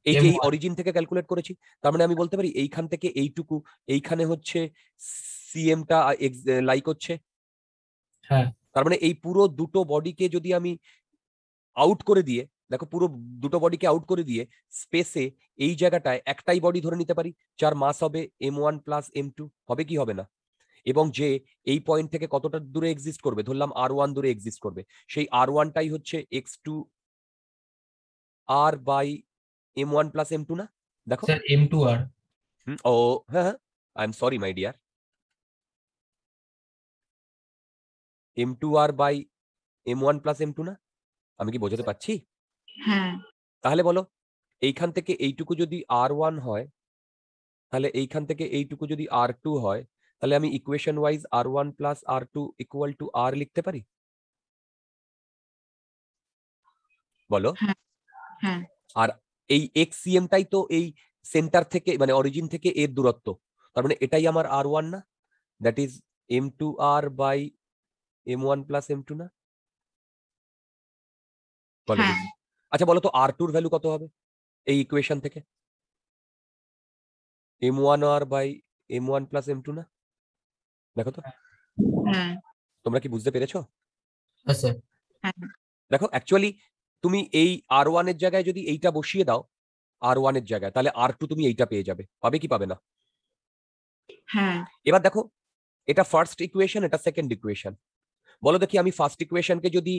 এই যে এই M1 অরিজিন থেকে ক্যালকুলেট করেছি। তার মানে আমি বলতে পারি এইখান থেকে এইটুকু, এইখানে হচ্ছে সিএমটা লাইক হচ্ছে। হ্যাঁ। তার মানে এই পুরো দুটো বডিকে যদি আমি আউট করে দিয়ে, দেখো পুরো দুটো বডিকে আউট করে দিয়ে স্পেসে এই জায়গাটায় একটাই বডি ধরে নিতে পারি যার মাস হবে M1 প্লাস M2, হবে কি হবে না? এবং যে এই পয়েন্ট থেকে কতটা দূরে এক্সিস্ট করবে, ধরলাম R1 দূরে এক্সিস্ট করবে, সেই R1টাই হচ্ছে X2R by M1 plus M2 না? দেখো স্যার M2R। ও হ্যাঁ হ্যাঁ, I am sorry my dear, M2R by M1 plus M2 না? আমি কি বোঝাতে পারছি? হ্যাঁ তাহলে বলো, এইখান থেকে এইটুকু যদি R1 হয়, তাহলে এইখান থেকে এইটুকু যদি R2 হয়, তাহলে আমি equation wise R1 plus R2 equal to R লিখতে পারি? বলো। হ্যাঁ হ্যাঁ আর এই এক্সিএমটাই তো এই সেন্টার থেকে মানে অরিজিন থেকে এর দূরত্ব, তার মানে এটাই আমার R1 না? That is M2R by M1 plus M2 না? বলো হ্যাঁ দেখি। আচ্ছা বলো তো R2 এর ভ্যালু কত হবে এই ইকুয়েশন থেকে? M1R by M1 plus M2 না? দেখো তো, হ্যাঁ তোমরা কি বুঝতে পেরেছো? হ্যাঁ স্যার। হ্যাঁ দেখো অ্যাকচুয়ালি তুমি এই R1 এর জায়গায় যদি এইটা বসিয়ে দাও R1 এর জায়গায়, তাহলে R2 তুমি এইটা পেয়ে যাবে, পাবে কি পাবে না? হ্যাঁ এবার দেখো, এটা ফার্স্ট ইকুয়েশন, এটা সেকেন্ড ইকুয়েশন। বলো দেখি, আমি ফার্স্ট ইকুয়েশনকে যদি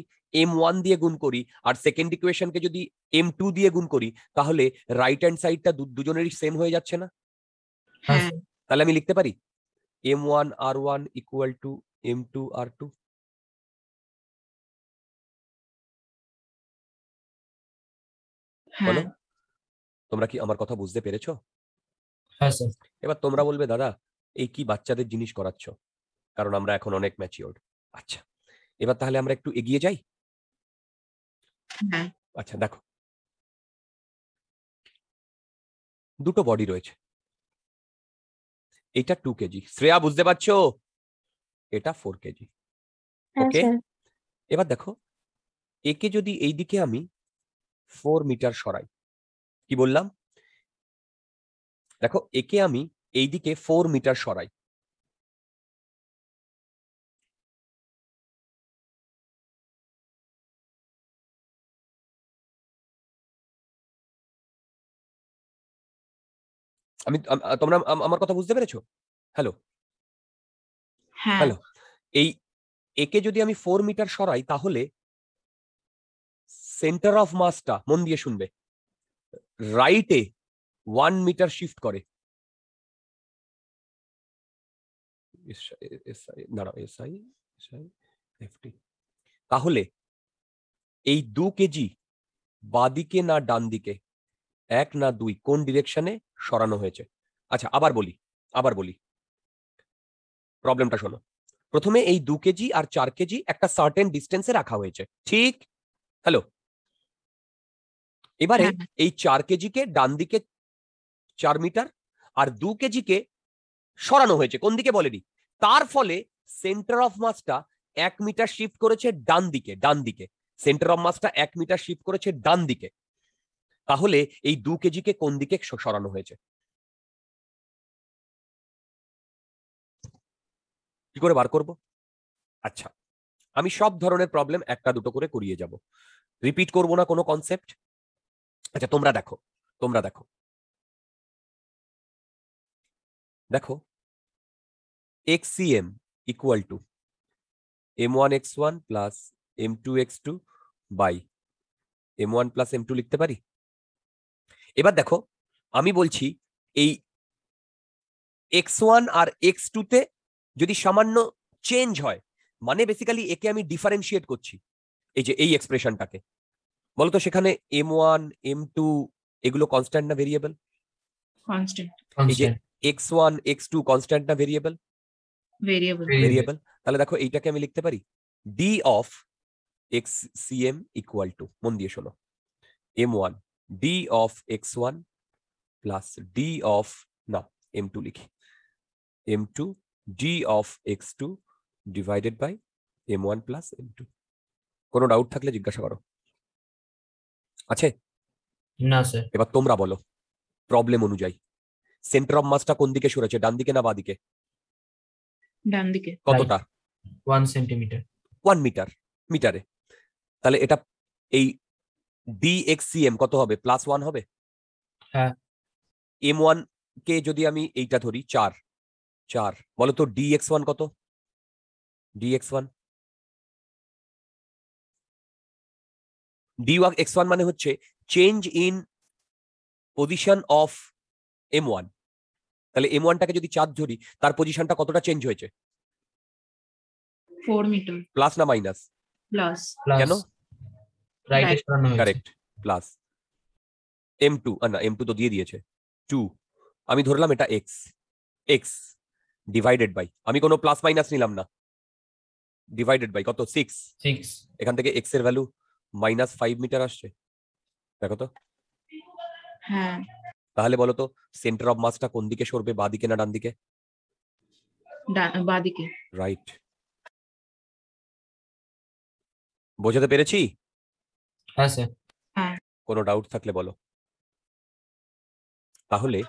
M1 দিয়ে গুণ করি আর সেকেন্ড ইকুয়েশনকে যদি M2 দিয়ে গুণ করি, তাহলে রাইট হ্যান্ড সাইডটা দুজনেরই সেম হয়ে যাচ্ছে না? হ্যাঁ হ্যাঁ স্যার। তাহলে আমি লিখতে পারি M1 R1 equal to M2 R2। বলো, হ্যাঁ তোমরা কি আমার কথা বুঝতে পেরেছো? হ্যাঁ স্যার। এবার তোমরা বলবে দাদা এই কি বাচ্চাদের জিনিস করাচ্ছ, কারণ আমরা এখন অনেক ম্যাচিওর্ড। আচ্ছা, এবার তাহলে আমরা একটু এগিয়ে যাই। হ্যাঁ আচ্ছা দেখো, দুটো বডি রয়েছে, এটা 2 কেজি, শ্রেয়া বুঝতে পারছো? এটা 4 কেজি। হ্যাঁ ওকে, স্যার। এবার দেখো, একে যদি এইদিকে আমি 4 মিটার সরাই, কি বললাম? দেখো একে আমি এইদিকে 4 মিটার সরাই, আমি তোমরা আমার কথা বুঝতে পেরেছো? হ্যালো হ্যাঁ হ্যালো, এই একে যদি আমি 4 মিটার সরাই, তাহলে সেন্টার অফ মাসটা, মন দিয়ে শুনবে, রাইটে 1 মিটার শিফট করে। দাঁড়াও, এসআই এফটি। তাহলে এই 2 কেজি বাদিকে না ডান দিকে, 1 না 2, কোন ডিরেকশনে সরানো হয়েছে? আচ্ছা আবার বলি প্রবলেমটা শোনো। প্রথমে এই 2 কেজি আর 4 কেজি একটা সার্টেন ডিস্টেন্সে রাখা হয়েছে, ঠিক? হ্যালো, এবারে হ্যাঁ এই 4 কেজিকে ডান দিকে 4 মিটার আর 2 কেজিকে সরানো হয়েছে, কোন দিকে বলেনি। তার ফলে সেন্টার অফ মাসটা 1 মিটার শিফট করেছে ডান দিকে, সেন্টার অফ মাসটা 1 মিটার শিফট করেছে ডান দিকে। তাহলে এই 2 কেজিকে কোন দিকে সরানো হয়েছে? কি করে বার করব? আচ্ছা, আমি সব ধরনের প্রবলেম একটা দুটো করে করিয়ে যাব, রিপিট করব না কোনো কনসেপ্ট। আচ্ছা তোমরা দেখো, দেখো XCM equal to M1x1 plus M2x2 by M1 plus M2 লিখতে পারি? এবার দেখো, আমি বলছি এই x1 আর x2 তে যদি সামান্য চেঞ্জ হয়, মানে বেসিক্যালি একে আমি ডিফারেন্সিয়েট করছি, এই যে এই এক্সপ্রেশনটাকে, বলতো সেখানে M1 M2 এগুলো কনস্ট্যান্ট না ভেরিয়েবল? কনস্ট্যান্ট, এই যে constant, x1 x2 কনস্ট্যান্ট না ভেরিয়েবল? Variable, variable, variable. তাহলে দেখো এইটাকে আমি লিখতে পারি d of xcm equal to, মন দিয়ে শোনো, m1 d of x1 plus d of, না m2 লিখি, m2 d of x2 divided by m1 plus m2। কোনো ডাউট থাকলে জিজ্ঞাসা করো। আছে? না স্যার, এবার তোমরা বলো প্রবলেম অনুযায়ী সেন্টার অফ মাসটা কোন দিকে সরেছে, ডান দিকে না বাঁ দিকে? ডান দিকে, কতটা? 1 সেন্টিমিটার, 1 মিটার, মিটারে। তাহলে এটা এই dxcm কত হবে? +1 হবে। হ্যাঁ, m1 কে যদি আমি এইটা ধরি 4, 4, বলো তো dx1 কত? dx1 dx1 মানে হচ্ছে change in position of m1। তাহলে m1 টাকে যদি 4 ধরি, তার পজিশনটা কতটা চেঞ্জ হয়েছে? 4 মিটার, প্লাস না মাইনাস? প্লাস, প্লাস, কেন? রাইটে Right. সরানো হয়েছে। Correct, plus. m2 না, m2 তো দিয়ে দিয়েছে 2, আমি ধরলাম এটা x, x ডিভাইডেড বাই, আমি কোনো প্লাস মাইনাস নিলাম না, ডিভাইডেড বাই কত? 6। 6, এখান থেকে x এর ভ্যালু -5 মিটার আসছে, দেখো তো। হ্যাঁ, তাহলে বলো তো সেন্টার অফ মাসটা কোন দিকে সরবে, বাঁ দিকে না ডান দিকে? বাদিকে, রাইট। বোঝাতে পেরেছি? হ্যাঁ স্যার, হ্যাঁ, কোনো ডাউট থাকলে বলো। তাহলে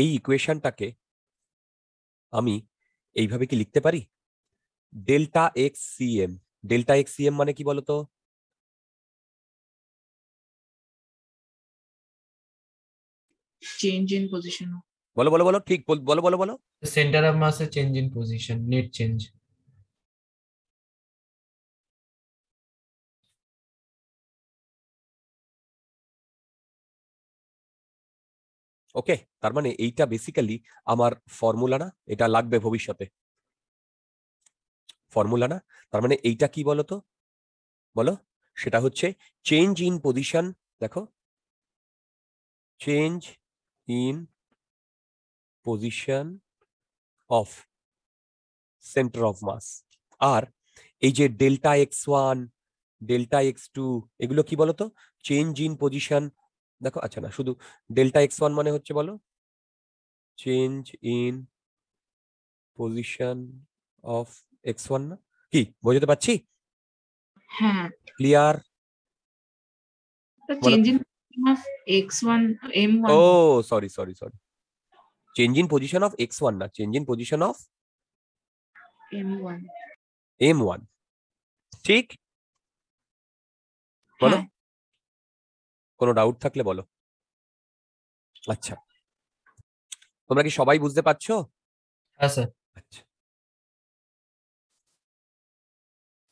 এই ইকুয়েশনটাকে আমি এইভাবে কি লিখতে পারি? Delta x CM. Delta x CM মানে কি বলতো? চেঞ্জ ইন পজিশন, বলো বলো বলো, ঠিক বলো বলো বলো। সেন্টার অফ মাস এর change in position, net change. Okay, তার মানে এইটা বেসিক্যালি আমার ফর্মুলা না, এটা লাগবে ভবিষ্যতে, ফর্মুলা না। তার মানে এইটা কি বলতো, বলো? সেটা হচ্ছে চেঞ্জ ইন পজিশন, দেখো, change in position of centre of mass. আর এই যে ডেল্টা x1 ডেল্টা x2 এগুলো কি বলতো? চেঞ্জ ইন পজিশন, দেখো, আচ্ছা না, শুধু ডেল্টা x1 মানে হচ্ছে, বলো, change in position of x1 না? কি বোঝাতে পারছি? হ্যাঁ, ক্লিয়ার? বলো। Change in of x1 m1, ও sorry sorry sorry, change in position of x1 না, change in position of m1, m1। ঠিক? বলো, হ্যাঁ, কোনো ডাউট থাকলে বলো। আচ্ছা, তোমরা কি সবাই বুঝতে পারছো? হ্যাঁ স্যার, আচ্ছা,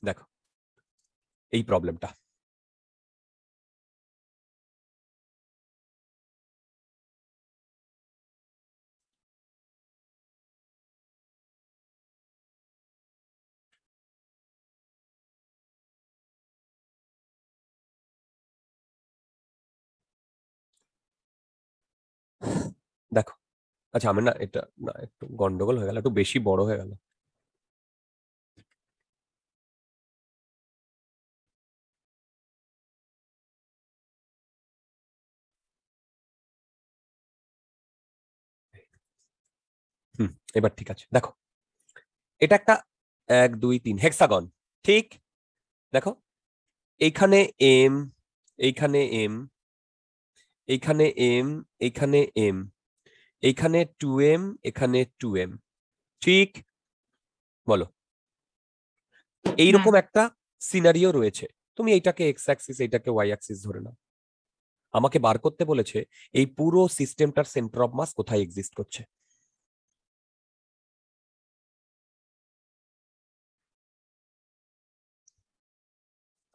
দেখো এই প্রবলেমটা। দেখো, আচ্ছা আমি না, এটা না, একটু গন্ডগোল হয়ে গেল, একটু বেশি বড় হয়ে গেল। হুম, এবার ঠিক আছে। দেখো, এটা একটা 1 2 3 হেক্সাগন, ঠিক? দেখো, এইখানে এম, এইখানে এম, এইখানে এম, এইখানে এম, এইখানে 2m, এখানে 2m, ঠিক? বলো, এইরকম হ্যাঁ, একটা সিনারিও রয়েছে। তুমি এইটাকে এক্স অ্যাক্সিস, এইটাকে ওয়াই অ্যাক্সিস ধরে নাও। আমাকে বার করতে বলেছে এই পুরো সিস্টেমটার সেন্টার অফ মাস কোথায় এক্সিস্ট করছে।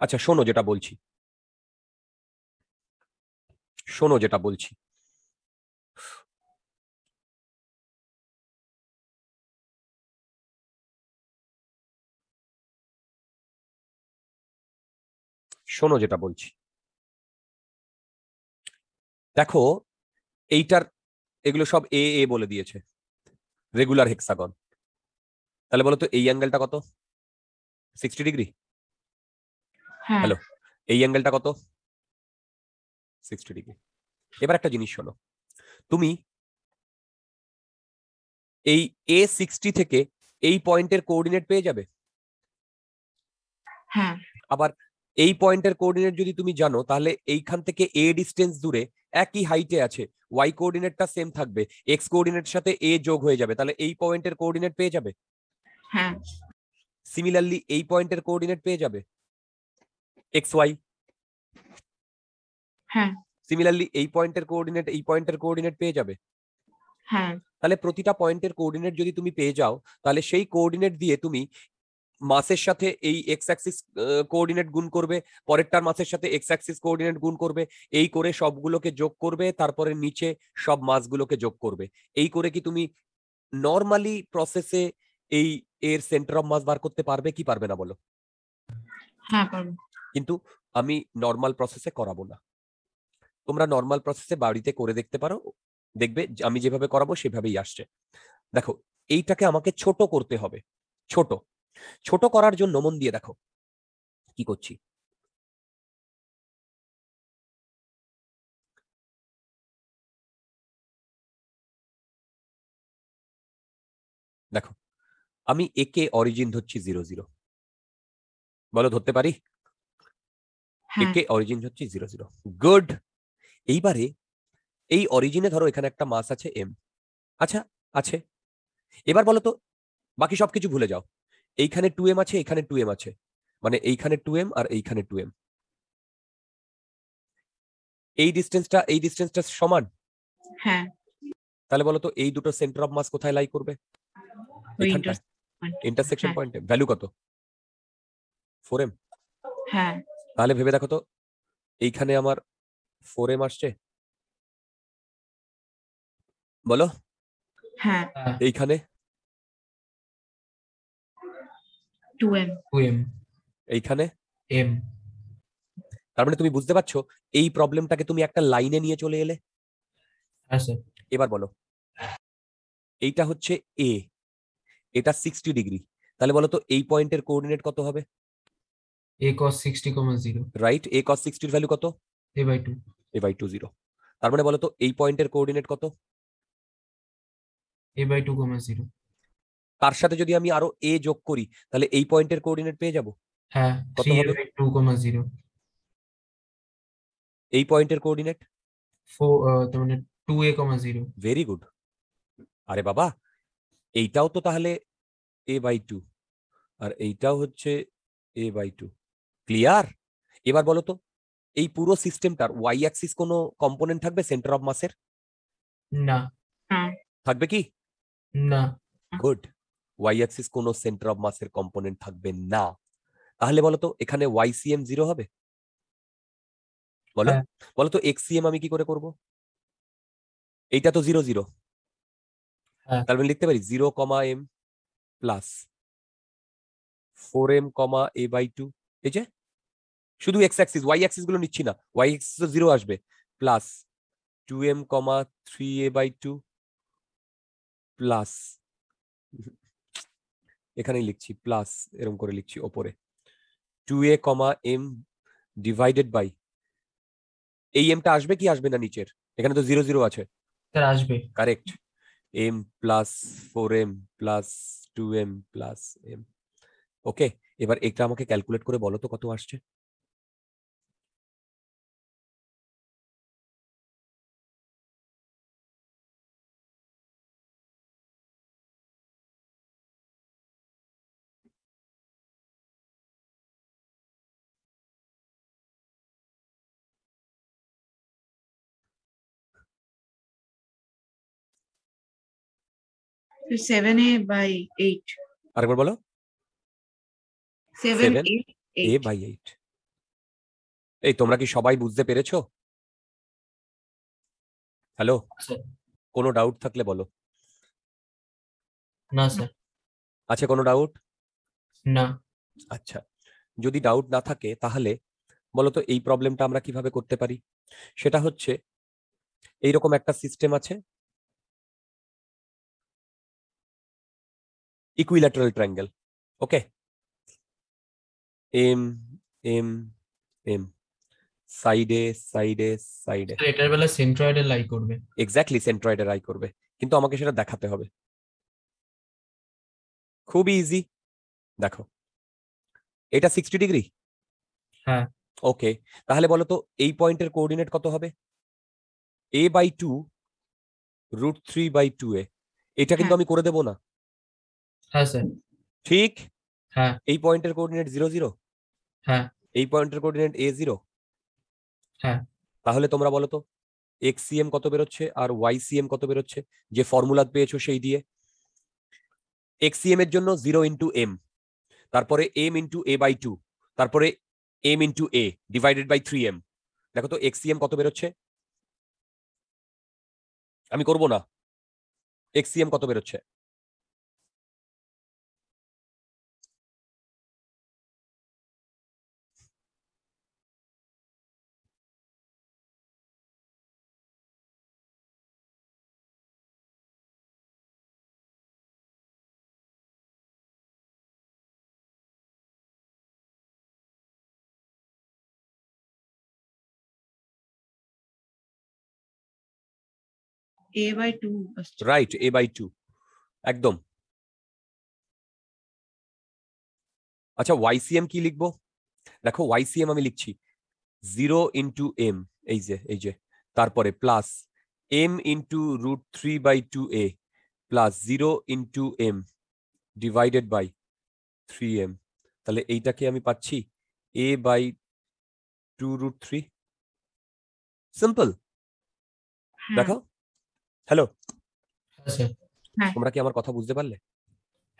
আচ্ছা শোনো যেটা বলছি, শোনো যেটা বলছি। শোনো যেটা বলছি, দেখো এইটার এগুলো সব এ এ বলে দিয়েছে, রেগুলার হেক্সাগন। তাহলে বলো তো এই অ্যাঙ্গেলটা কত? 60 ডিগ্রি। হ্যাঁ হ্যালো, এই অ্যাঙ্গেলটা কত? 60 ডিগ্রি। এবার একটা জিনিস শোনো, তুমি এই A60 থেকে এই পয়েন্টের কোঅর্ডিনেট পেয়ে যাবে। হ্যাঁ আবার এই পয়েন্টের কোঅর্ডিনেট যদি তুমি জানো, তাহলে এইখান থেকে এ ডিস্টেন্স দূরে একই হাইটে আছে, ওয়াই কোঅর্ডিনেটটা সেম থাকবে, এক্স কোঅর্ডিনেটের সাথে এ যোগ হয়ে যাবে, তাহলে এই পয়েন্টের কোঅর্ডিনেট পেয়ে যাবে। হ্যাঁ সিমিলারলি এই পয়েন্টের কোঅর্ডিনেট পেয়ে যাবে এক্স ওয়াই। হ্যাঁ সিমিলারলি এই পয়েন্টের কোঅর্ডিনেট পেয়ে যাবে। হ্যাঁ তাহলে প্রতিটা পয়েন্টের কোঅর্ডিনেট যদি তুমি পেয়ে যাও, তাহলে সেই কোঅর্ডিনেট দিয়ে তুমি মাসের সাথে এই এক্স অ্যাক্সিস কোঅর্ডিনেট গুণ করবে, পরেরটার মাসের সাথে এক্স অ্যাক্সিস কোঅর্ডিনেট গুণ করবে, এই করে সবগুলোকে যোগ করবে, তারপরে নিচে সব মাসগুলোকে যোগ করবে। এই করে কি তুমি নর্মালি প্রসেসে এই এর সেন্টার অফ মাস বার করতে পারবে কি পারবে না বলো? হ্যাঁ পারবো। কিন্তু আমি নর্মাল প্রসেসে করাবো না, তোমরা নর্মাল প্রসেসে বাড়িতে করে দেখতে পারো, দেখবে আমি যেভাবে করাবো সেভাবেই আসছে। দেখো এইটাকে আমাকে ছোট করতে হবে। ছোট ছোট করার জন্য মন দিয়ে দেখো কি করছি। দেখো আমি একে অরিজিন ধরছি 0 0। বলো ধরতে পারি? হ্যাঁ একে অরিজিন ধরছি 0 0। গুড। এইবারে এই অরিজিনে ধরো এখানে একটা মাস আছে এম। আচ্ছা আছে। এবার বলো তো বাকি সবকিছু ভুলে যাও। এইখানে 2m আছে, এখানে 2m আছে, মানে এইখানে 2m আর এইখানে 2m। এই ডিস্টেন্সটা সমান। হ্যাঁ তাহলে বলো তো এই দুটো সেন্টার অফ মাস কোথায় লাই করবে? ওই এখানটায়, ইন্টারসেকশন হ্যাঁ পয়েন্টে। ভ্যালু কত? 4m। হ্যাঁ তাহলে ভেবে দেখো তো এইখানে আমার 4m আসছে, বলো হ্যাঁ হ্যাঁ এইখানে 2m 2m এইখানে। m। তার মানে তুমি বুঝতে পারছো এই প্রবলেমটাকে তুমি একটা লাইনে নিয়ে চলে এলে। হ্যাঁ স্যার। এবার বলো এইটা হচ্ছে এ, এটা 60 ডিগ্রি, তাহলে বলো তো এই পয়েন্টের কোঅর্ডিনেট কত হবে? a cos 60, 0 right, A cos 60 এর ভ্যালু কত? a/2 a/2 0। তার মানে বলো তো এই পয়েন্টের কোঅর্ডিনেট কত? a/2, 0। তার সাথে যদি আমি আরো এ যোগ করি, তাহলে এই পয়েন্টের কোঅর্ডিনেট পেয়ে যাব। হ্যাঁ কত 3 হবে a/2, 0। এই পয়েন্টের কোঅর্ডিনেট? 4 তার মানে 2a, 0। Very good. আরে বাবা, এইটাও তো তাহলে a/2 আর এইটাও হচ্ছে a/2। ক্লিয়ার? এবার বলো তো এই পুরো সিস্টেমটার ওয়াই অ্যাক্সিস কোনো কম্পোনেন্ট থাকবে সেন্টার অফ মাসের? না হ্যাঁ থাকবে কি? না গুড। ওয়াই অ্যাক্সিস কোনো সেন্টার অফ মাসের কম্পোনেন্ট থাকবে না। তাহলে বলো তো এখানে ওয়াই সিএম 0 হবে? বলো হ্যাঁ বলো তো এক্স সিএম আমি কি করে করব? এইটা তো 0 0, হ্যাঁ তার মানে লিখতে পারি 0, m প্লাস 4m, a/2। এই যে শুধু এক্স অ্যাক্সিস, ওয়াই অ্যাক্সিস গুলো নিচ্ছি না, ওয়াই অ্যাক্সিস তো 0 আসবে, প্লাস 2m, 3a/2 প্লাস, এখানেই লিখছি প্লাস, এরকম করে লিখছি ওপরে 2a, m ডিভাইডেড বাই, এই এমটা আসবে কি আসবে না নিচের? এখানে তো 0 0 আছে। স্যার আসবে। Correct. m plus 4m plus 2m plus m। ওকে, এবার এটা আমাকে ক্যালকুলেট করে বলো তো কত আসছে? তো 7a/8 আরেকবার বলো। 7 7 8 a 8 বাই 8। এই তোমরা কি সবাই বুঝতে পেরেছো? হ্যালো, স্যার কোনো ডাউট থাকলে বলো। না স্যার। আছে কোনো ডাউট? না আচ্ছা, যদি ডাউট না থাকে তাহলে বলতো এই প্রবলেমটা আমরা কিভাবে করতে পারি? সেটা হচ্ছে এইরকম একটা সিস্টেম আছে, ইকুইল্যাটারাল ট্রায়াঙ্গেল। ওকে, এম এম এম, সাইডে সাইডে সাইডে, স্যার এটার বেলা সেন্ট্রয়েডে লাই করবে। এক্স্যাক্টলি সেন্ট্রয়েডের আই করবে, কিন্তু আমাকে সেটা দেখাতে হবে। খুবই ইজি, দেখো এটা 60 ডিগ্রি। হ্যাঁ ওকে, তাহলে বলো তো এই পয়েন্টের কোঅর্ডিনেট কত হবে? a/2 √3/2a। এটা কিন্তু হ্যাঁ আমি করে দেবো না, হ্যাঁ স্যার। ঠিক? হ্যাঁ এই পয়েন্টের কোঅর্ডিনেট 0 0, হ্যাঁ এই পয়েন্টের কোঅর্ডিনেট a0। হ্যাঁ তাহলে তোমরা বলো তো xcm কত বেরোচ্ছে আর ycm কত বেরোচ্ছে, যে ফর্মুলা পেয়েছো সেই দিয়ে। xcm এর জন্য 0 ইন্টু এম, তারপরে m ইন্টু a/2, তারপরে m into a divided by 3m। দেখো তো xcm কত বেরোচ্ছে, আমি করব না। xcm কত বেরোচ্ছে? a/2 আসছে। রাইট, a/2 একদম। আচ্ছা ycm কি লিখবো? দেখো ycm আমি লিখছি 0 ইন্টু এম, এই যে তারপরে plus m into √3/2a plus 0 into M divided by 3m। তাহলে এইটাকে আমি পাচ্ছি a/2√3। সিম্পল। হ্যাঁ দেখো, হ্যালো, হ্যাঁ স্যার। হ্যাঁ তোমরা কি আমার কথা বুঝতে পারলে?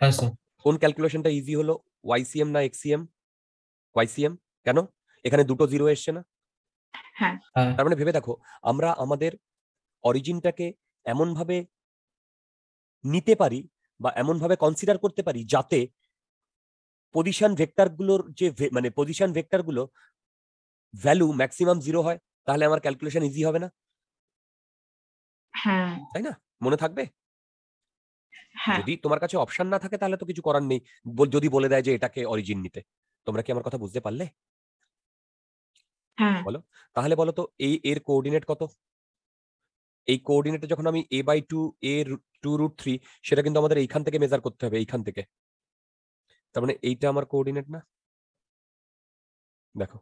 হ্যাঁ স্যার। কোন ক্যালকুলেশনটা ইজি হলো, ycm না xcm? ycm, কেন? এখানে দুটো জিরো এসছে না? হ্যাঁ হ্যাঁ তার মানে ভেবে দেখো, আমরা আমাদের অরিজিনটাকে এমন ভাবে নিতে পারি বা এমন ভাবে কনসিডার করতে পারি যাতে পজিশন ভেক্টরগুলোর যে মানে পজিশন ভেক্টরগুলো ভ্যালু ম্যাক্সিমাম 0 হয়। তাহলে আমার ক্যালকুলেশন ইজি হবে না, হ্যাঁ তাই না? মনে থাকবে? হ্যাঁ যদি তোমার কাছে অপশন না থাকে তাহলে তো কিছু করার নেই, যদি বলে দেয় যে এটাকে অরিজিন নিতে। তোমরা কি আমার কথা বুঝতে পারলে? হ্যাঁ বলো, তাহলে বলো তো এই এর কোঅর্ডিনেট কত? এই কোঅর্ডিনেটে যখন আমি a/2 a/2√3, সেটা কিন্তু আমাদের এইখান থেকে মেজার করতে হবে, এইখান থেকে। তার মানে এইটা আমার কোঅর্ডিনেট না? দেখো,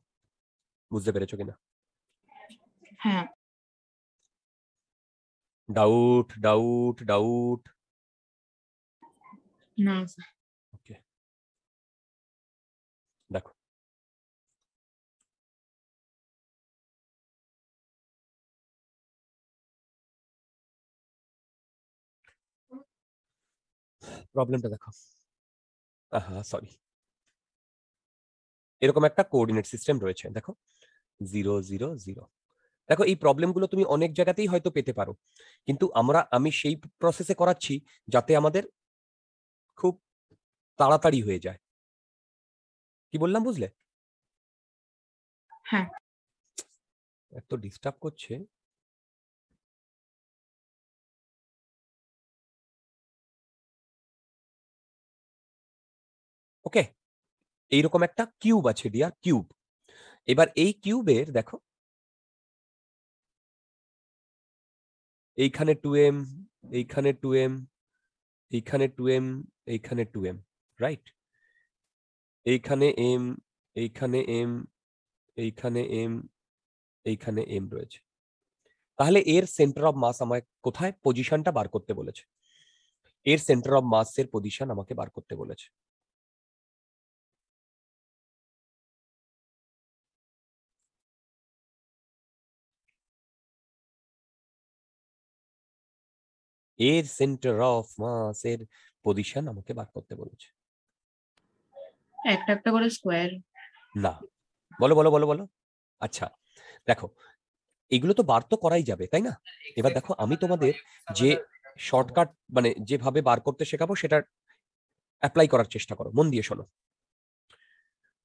বুঝতে পেরেছো কিনা? হ্যাঁ ডাউট ডাউট ডাউট? না ওকে, দেখো প্রবলেমটা দেখো। সরি, এরকম একটা কোঅর্ডিনেট সিস্টেম রয়েছে, দেখো 0 0 0। দেখো এই প্রবলেমগুলো তুমি অনেক জায়গাতেই হয়তো পেতে পারো, কিন্তু আমি সেই প্রসেসে করাচ্ছি যাতে আমাদের খুব তাড়াতাড়ি হয়ে যায়। কি বললাম বুঝলে? হ্যাঁ এত ডিস্টার্ব করছে। ওকে, এইরকম একটা কিউব আছে ডিয়ার, কিউব। এবার এই কিউবের দেখো এইখানে 2m, এইখানে 2m, এইখানে 2m, এইখানে 2m, রাইট? এইখানে m, এইখানে m, এইখানে m, এইখানে m রয়েছে। তাহলে এর সেন্টার অফ মাস আমায় কোথায়, পজিশনটা বার করতে বলেছে। এর সেন্টার অফ মাস এর পজিশন আমাকে বার করতে বলেছে। এর সেন্টার অফ মাস এর পজিশন আমাকে বার করতে বলেছে। একটা একটা করে স্কোয়ার। না, বলো বলো বলো বলো। আচ্ছা দেখো, এগুলো তো বার তো করাই যাবে, তাই না? এবার দেখো আমি তোমাদের যে শর্টকাট মানে যেভাবে বার করতে শেখাবো সেটা অ্যাপ্লাই করার চেষ্টা করো, মন দিয়ে শোনো।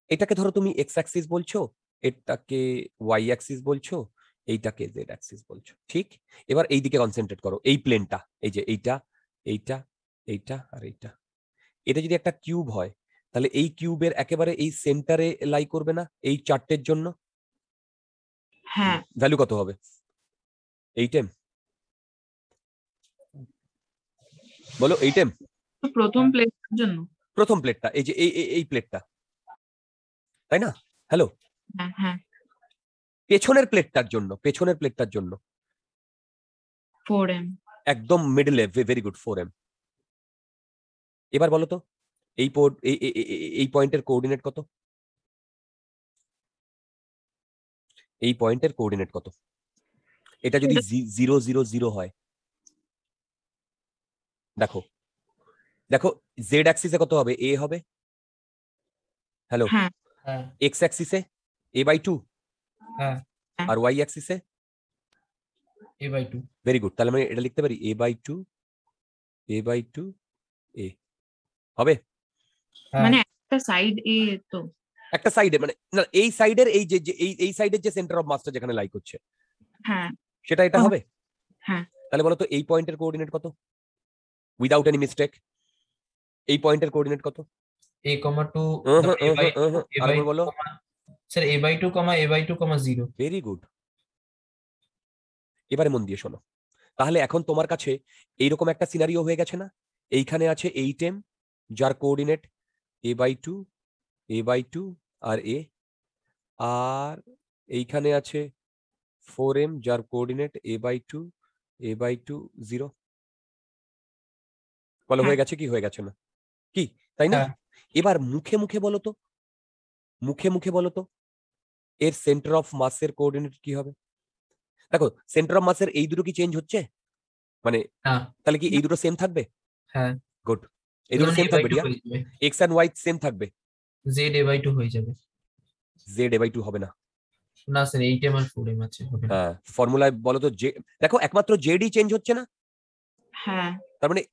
এটাকে ধরো তুমি এক্স অ্যাক্সিস বলছো, এটাকে ওয়াই অ্যাক্সিস বলছো, এইটাকে জেড অ্যাক্সিস বলছো, ঠিক? এবার এই দিকে কনসেন্ট্রেট করো, এই প্লেনটা, এই যে এইটা, এইটা, এইটা আর এইটা। এটা যদি একটা কিউব হয়, তাহলে এই কিউবের একেবারে এই সেন্টারে লাই করবে না এই চারটের জন্য? হ্যাঁ, ভ্যালু কত হবে? 8m? বলো 8m। প্রথম প্লেসের জন্য। প্রথম প্লেটটা, এই যে এই প্লেটটা, তাই না? হ্যালো, হ্যাঁ, হ্যাঁ, পেছনের প্লেটটার জন্য, পেছনের প্লেটটার জন্য 4m। একদম মিডলে, ভেরি গুড, 4m। এবার বলো তো এই এই পয়েন্টের কোঅর্ডিনেট কত? এই পয়েন্টের কোঅর্ডিনেট কত? এটা যদি 0 0 0 হয়, দেখো দেখো, জেড অ্যাক্সিসে কত হবে? এ হবে। হ্যালো, হ্যাঁ, হ্যাঁ এক্স অ্যাক্সিসে a/2, হ্যাঁ আর ওয়াই অ্যাক্সিসে a/2। Very good. তাহলে আমি এটা লিখতে পারি a/2, a/2, a হবে। হ্যাঁ মানে একটা সাইড এ তো। একটা সাইডে, মানে না, এই সাইডের এই যে এই সাইডের যে সেন্টার অফ মাসটা যেখানে লাই করছে, হ্যাঁ, সেটা এটা হবে। হ্যাঁ, তাহলে বলো তো এই পয়েন্টের কোঅর্ডিনেট কত, উইদাউট এনি মিস্টেক? এই পয়েন্টের কোঅর্ডিনেট কত? a,2 আরেকবার বলো। Sir a/2, a/2, 0। Very good. এবারে মন দিয়ে শোনো। তাহলে এখন তোমার কাছে এইরকম একটা সিনারিও হয়ে গেছে না? এইখানে আছে 8m, যার coordinate a/2, a/2 R a, আর এইখানে আছে 4m, যার কোঅর্ডিনেট a/2, a/2, 0। বলো হ্যাঁ। হয়ে গেছে কি হয়ে গেছে না? কি, তাই না? হ্যাঁ এবার মুখে মুখে বলো তো, মুখে মুখে বলো তো এর সেন্টার অফ মাসের কোঅর্ডিনেট কি হবে? দেখো, সেন্টার অফ মাসের এই দুটো কি চেঞ্জ হচ্ছে? মানে না। তাহলে কি এই দুটো সেম থাকবে? হ্যাঁ, গুড। এই দুটো তখন সেম থাকবে a/2 ডিয়ার। হয়ে যাবে। এক্স অ্যান্ড ওয়াই সেম থাকবে। z a/2 হয়ে যাবে। জেড a/2 হবে না। না স্যার 8m আর 4m আছে, হবে না। হ্যাঁ, ফর্মুলায় বলো তো, যে দেখো একমাত্র জেডই চেঞ্জ হচ্ছে না, হ্যাঁ, তার মানে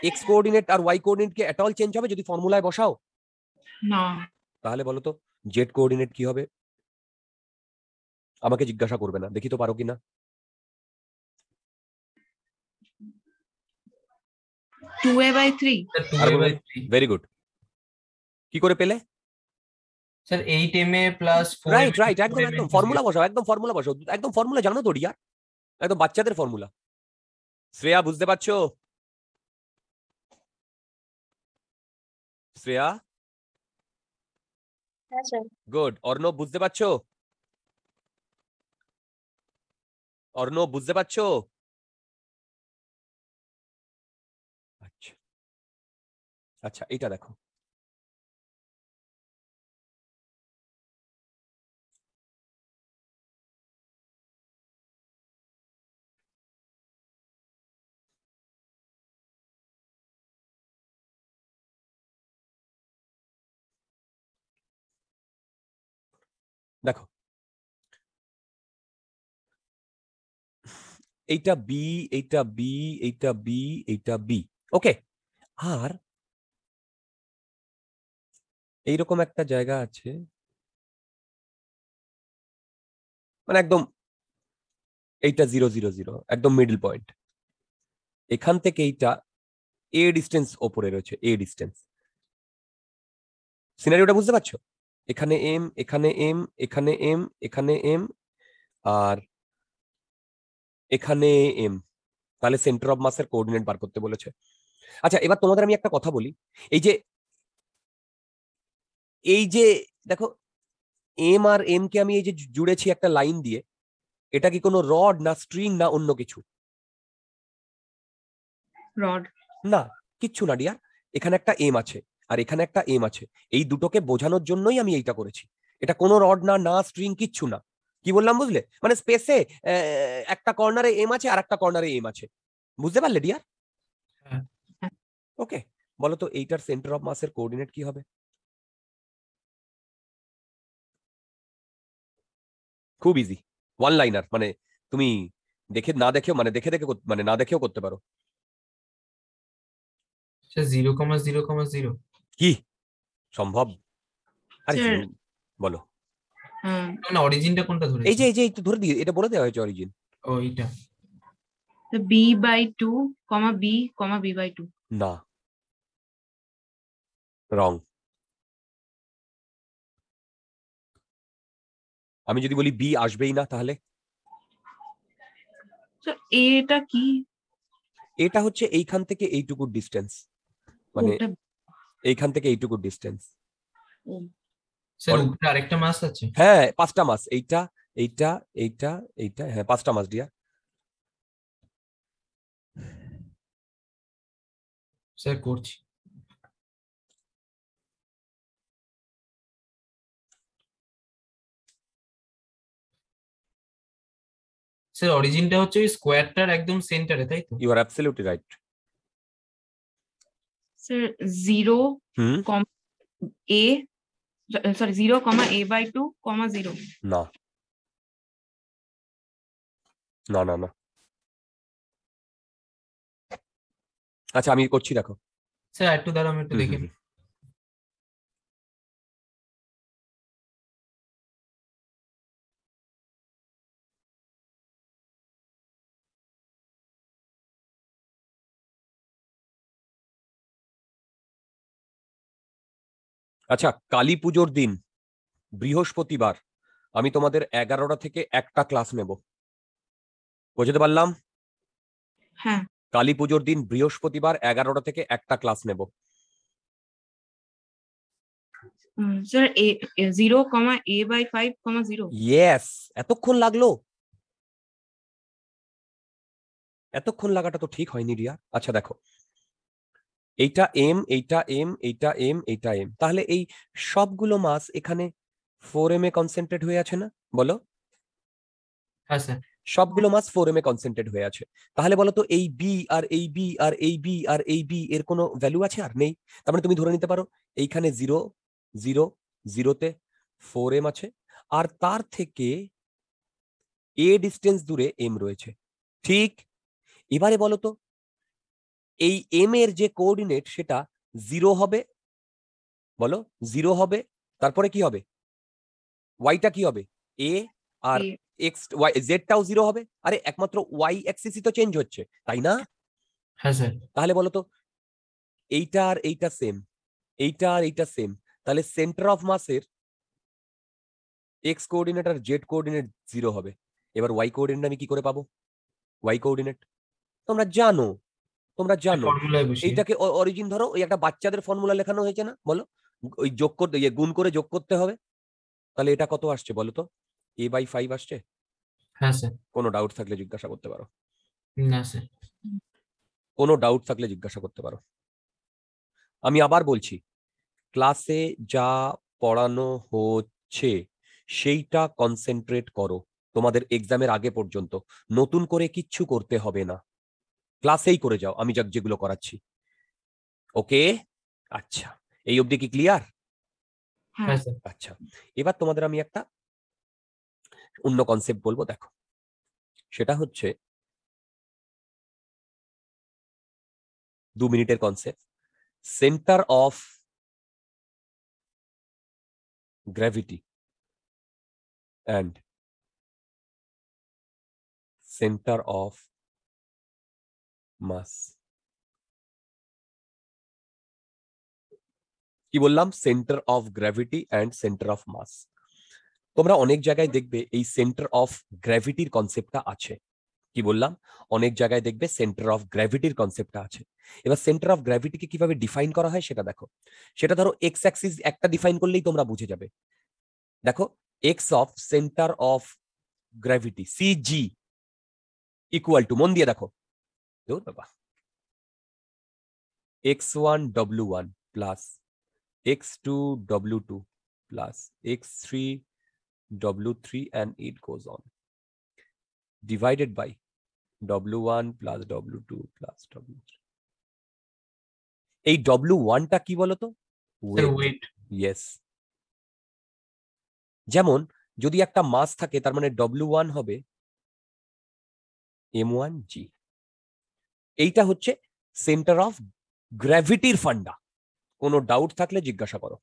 এক্স কোঅর্ডিনেট আর ওয়াই কোঅর্ডিনেট কি এট অল চেঞ্জ হবে যদি ফর্মুলায় বসাও? না, তাহলে বলো তো জেড কোঅর্ডিনেট কি হবে? আমাকে জিজ্ঞাসা করবে না, দেখি তো পারো কিনা। 2a/3। স্যার আর বলবো, 2a/3। Very good. কি করে পেলে? Sir 8m plus 4m, right right, একদম একদম ফর্মুলা বসাও, একদম ফর্মুলা বসাও, একদম ফর্মুলা জানো তো ডিয়ার, একদম বাচ্চাদের ফর্মুলা। শ্রেয়া বুঝতে পারছো? শ্রেয়া, হ্যাঁ স্যার। গুড। অর্ণব বুঝতে পারছো? অর্ণব বুঝতে পারছো? আচ্ছা আচ্ছা, এটা দেখো, দেখো এইটা বি, এইটা বি, এইটা বি, এইটা বি, ওকে। আর এইরকম একটা জায়গা আছে, মানে একদম এইটা 0 0 0, একদম মিডল পয়েন্ট। এখান থেকে এইটা এ ডিস্টেন্স ওপরে রয়েছে, এ ডিস্টেন্স। সিনারিওটা বুঝতে পারছো? এখানে এম, এখানে এম, এখানে এম, এখানে এম, আর এখানে এম। তাহলে সেন্টার অফ মাসের কোঅর্ডিনেট বার করতে বলেছে। আচ্ছা, এবার তোমাদের আমি একটা কথা বলি। এই যে এই যে দেখো, এম আর এম কে আমি এই যে জুড়েছি একটা লাইন দিয়ে, এটা কি কোনো রড না স্ট্রিং না অন্য কিছু? রড। না, কিচ্ছু না ডিয়ার। এখানে একটা এম আছে আর এখানে একটা এম আছে, এই দুটোকে বোঝানোর জন্যই আমি এইটা করেছি। এটা কোনো রড না, না স্ট্রিং, কিচ্ছু না। কি বললাম বুঝলে? মানে স্পেসে একটা কর্নারে এম আছে আর একটা কর্নারে এম আছে, বুঝতে পারলে ডিয়ার? হ্যাঁ ওকে, বলো তো এইটার সেন্টার অফ মাসের কোঅর্ডিনেট কি হবে? খুব ইজি, ওয়ান লাইনার, মানে তুমি দেখে না দেখেও, মানে দেখে দেখে মানে না দেখেও করতে পারো। স্যার 0,0,0। কি সম্ভব? আরে স্যার, জিরো, বলো। হ্যাঁ মানে অরিজিনটা কোনটা এই ধরেছি? যে একটু ধরে দিয়ে এটা বলে দেওয়া হয়েছে অরিজিন। ও এইটা। b/2, b, b/2. না, রং। আমি যদি বলি বি আসবেই না তাহলে? স্যার এটা কি? এটা হচ্ছে এইখান থেকে এইটুকুর ডিস্টেন্স, মানে ওটা এইখান থেকে এইটুকুর ডিস্টেন্স। ও, স্যার উপরে আরেকটা মাস আছে? হ্যাঁ 5টা মাস, এইটা এইটা এইটা এইটা, হ্যাঁ 5টা মাস ডিয়ার। স্যার করছি। স্যার অরিজিনটা হচ্ছে ওই স্কোয়ারটার একদম সেন্টারে, তাই তো? You are absolutely right. Sir 0, হুম, a, সরি 0, a/2, 0. না না না না। আচ্ছা আমি করছি, দেখো। স্যার একটু দাঁড়াও, আমি একটু হুম, দেখে হুম, নিই। আচ্ছা কালী পুজোর দিন বৃহস্পতিবার আমি তোমাদের 11টা থেকে একটা ক্লাস নেব, বুঝতে পারলাম? হ্যাঁ কালী পুজোর দিন বৃহস্পতিবার 11টা থেকে একটা ক্লাস নেব। Sir 0, a/5, 0. ইয়েস, এতক্ষণ লাগলো? এতক্ষণ লাগাটা তো ঠিক হয়নি রিয়া। আচ্ছা দেখো, এইটা এম, এইটা এম, এইটা এম, এইটা এম, তাহলে এই সবগুলো মাস এখানে 4m এ কনসেন্ট্রেট হয়ে আছে না, বলো? হ্যাঁ স্যার। সবগুলো মাস 4m এ কনসেন্ট্রেট হয়ে আছে। তাহলে বলো তো এই বি আর এই বি আর এই বি আর এই বি এর কোনো ভ্যালু আছে আর নেই? তার মানে তুমি ধরে নিতে পারো এইখানে 0 0 0তে 4m আছে, আর তার থেকে এ ডিস্টেন্স দূরে এম রয়েছে, ঠিক? এবারে বলো তো এই এম এর যে কোঅর্ডিনেট সেটা 0 হবে, বলো 0 হবে, তারপরে কি হবে? ওয়াইটা কি হবে? এ, আর A, এক্স ওয়াই জেডটাও 0 হবে। আরে একমাত্র ওয়াই অ্যাক্সিসই তো চেঞ্জ হচ্ছে, তাই না? হ্যাঁ স্যার। তাহলে বলো তো এইটা আর এইটা সেম, এইটা আর এইটা সেম, তাহলে সেন্টার অফ মাসের এক্স কোঅর্ডিনেট আর জেড কোঅর্ডিনেট 0 হবে। এবার ওয়াই কোঅর্ডিনেট আমি কি করে পাবো? ওয়াই কোঅর্ডিনেট তোমরা জানো, তোমরা জানো ফর্মুলায় বসিয়ে। এইটাকে অরিজিন ধরো, ওই একটা বাচ্চাদের ফর্মুলা লেখানো হয়েছে না, বলো? ওই যোগ করতে, গুণ করে যোগ করতে হবে। তাহলে এটা কত আসছে বলো তো? a/5 আসছে। হ্যাঁ স্যার। কোনো ডাউট থাকলে জিজ্ঞাসা করতে পারো, না স্যার। কোনো ডাউট থাকলে জিজ্ঞাসা করতে পারো। আমি আবার বলছি, ক্লাসে যা পড়ানো হচ্ছে সেইটা কনসেন্ট্রেট করো তোমাদের এক্সামের আগে পর্যন্ত, নতুন করে কিচ্ছু করতে হবে না, ক্লাসেই করে যাও আমি যেগুলো করাচ্ছি। ওকে, আচ্ছা এই অবধি কি ক্লিয়ার? হ্যাঁ হ্যাঁ স্যার। আচ্ছা, এবার তোমাদের আমি একটা অন্য কনসেপ্ট বলবো, দেখো। সেটা হচ্ছে 2 মিনিটের concept, centre of gravity and centre of mass. কি বললাম? Centre of gravity and centre of mass. তোমরা অনেক জায়গায় দেখবে এই সেন্টার অফ গ্র্যাভিটির কনসেপ্টটা আছে। কি বললাম? অনেক জায়গায় দেখবে সেন্টার অফ গ্র্যাভিটির কনসেপ্টটা আছে। এবার সেন্টার অফ গ্র্যাভিটিকে কিভাবে ডিফাইন করা হয় সেটা দেখো। সেটা ধরো এক্স অ্যাক্সিস একটা ডিফাইন করলেই তোমরা বুঝে যাবে। দেখো, x of centre of gravity CG equal to, মন দিয়ে দেখো, দূর বাবা, x1 w1 plus x2 w2 plus x3 w3 and it goes on, divided by w1 plus w2 plus w3। এই w1টা কি বলতো? Sir wait. ওয়েট। ইয়েস, যেমন যদি একটা মাস থাকে তার মানে w1 হবে m1g। এইটা হচ্ছে সেন্টার অফ গ্র্যাভিটির ফান্ডা। কোনো ডাউট থাকলে জিজ্ঞাসা করো।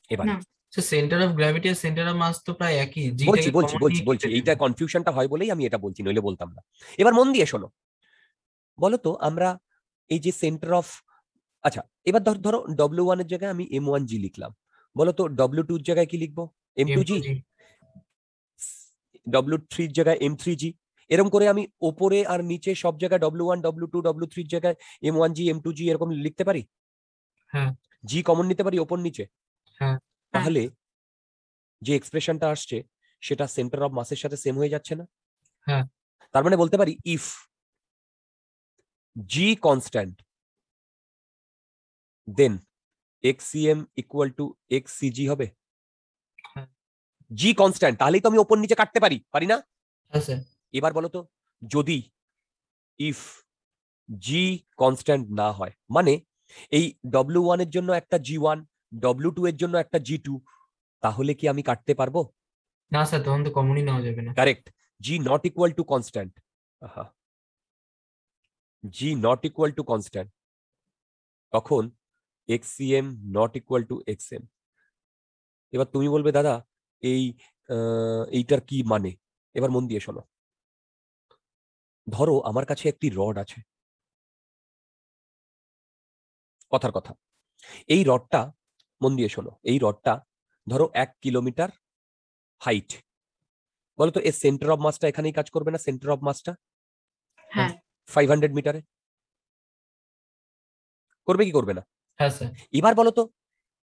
এবারে না সেন্টার অফ গ্র্যাভিটি আর সেন্টার অফ মাস তো প্রায় একই, জিটাকে কমন নিয়ে কেটে এইটা দেবো। কনফিউশনটা হয় বলেই আমি এটা বলছি, নইলে বলতাম না। এবার মন দিয়ে শোনো, বলো তো আমরা এই যে সেন্টার অফ, আচ্ছা এবার ধরো W1 এর জায়গায় আমি M1G লিখলাম, বলো তো W2 এর জায়গায় কি লিখবো? M2G। M2G। W3 এর জায়গায় M3G। এরকম করে আমি ওপরে আর নিচে সব জায়গায় W1 W2 W3 এর জায়গায় M1G M2G এরকম লিখতে পারি। হ্যাঁ জি কমন নিতে পারি ওপর নিচে। হ্যাঁ তাহলে যে এক্সপ্রেশনটা আসছে সেটা সেন্টার অফ মাসের সাথে সেম হয়ে যাচ্ছে না? হ্যাঁ তার মানে বলতে পারি if G constant then XCM equal to XCG হবে। হ্যাঁ জি কনস্ট্যান্ট, তাহলেই তো আমি ওপর নিচে কাটতে পারি, পারি না? হ্যাঁ স্যার। এবার বলো তো, যদি ইফ জি কনস্ট্যান্ট না হয়, মানে এই W1 এর জন্য একটা G1, W2 এর জন্য একটা G2, তাহলে কি আমি কাটতে পারবো? না স্যার, তখন তো কমনই নেওয়া যাবে না। Correct. G not equal to constant. G not equal to constant, তখন XCM not equal to XM। এবার তুমি বলবে দাদা এই এইটার কি মানে? এবার মন দিয়ে শোনো, ধরো আমার কাছে একটি রড আছে, কথার কথা, এই রডটা, মন দিয়ে শোনো, এই রডটা ধরো 1 কিলোমিটার হাইট, বলো তো এর সেন্টার অফ মাসটা এখানেই কাজ করবে না? সেন্টার অফ মাসটা হ্যাঁ 500 মিটারে করবে কি করবে না? হ্যাঁ স্যার। এবার বলো তো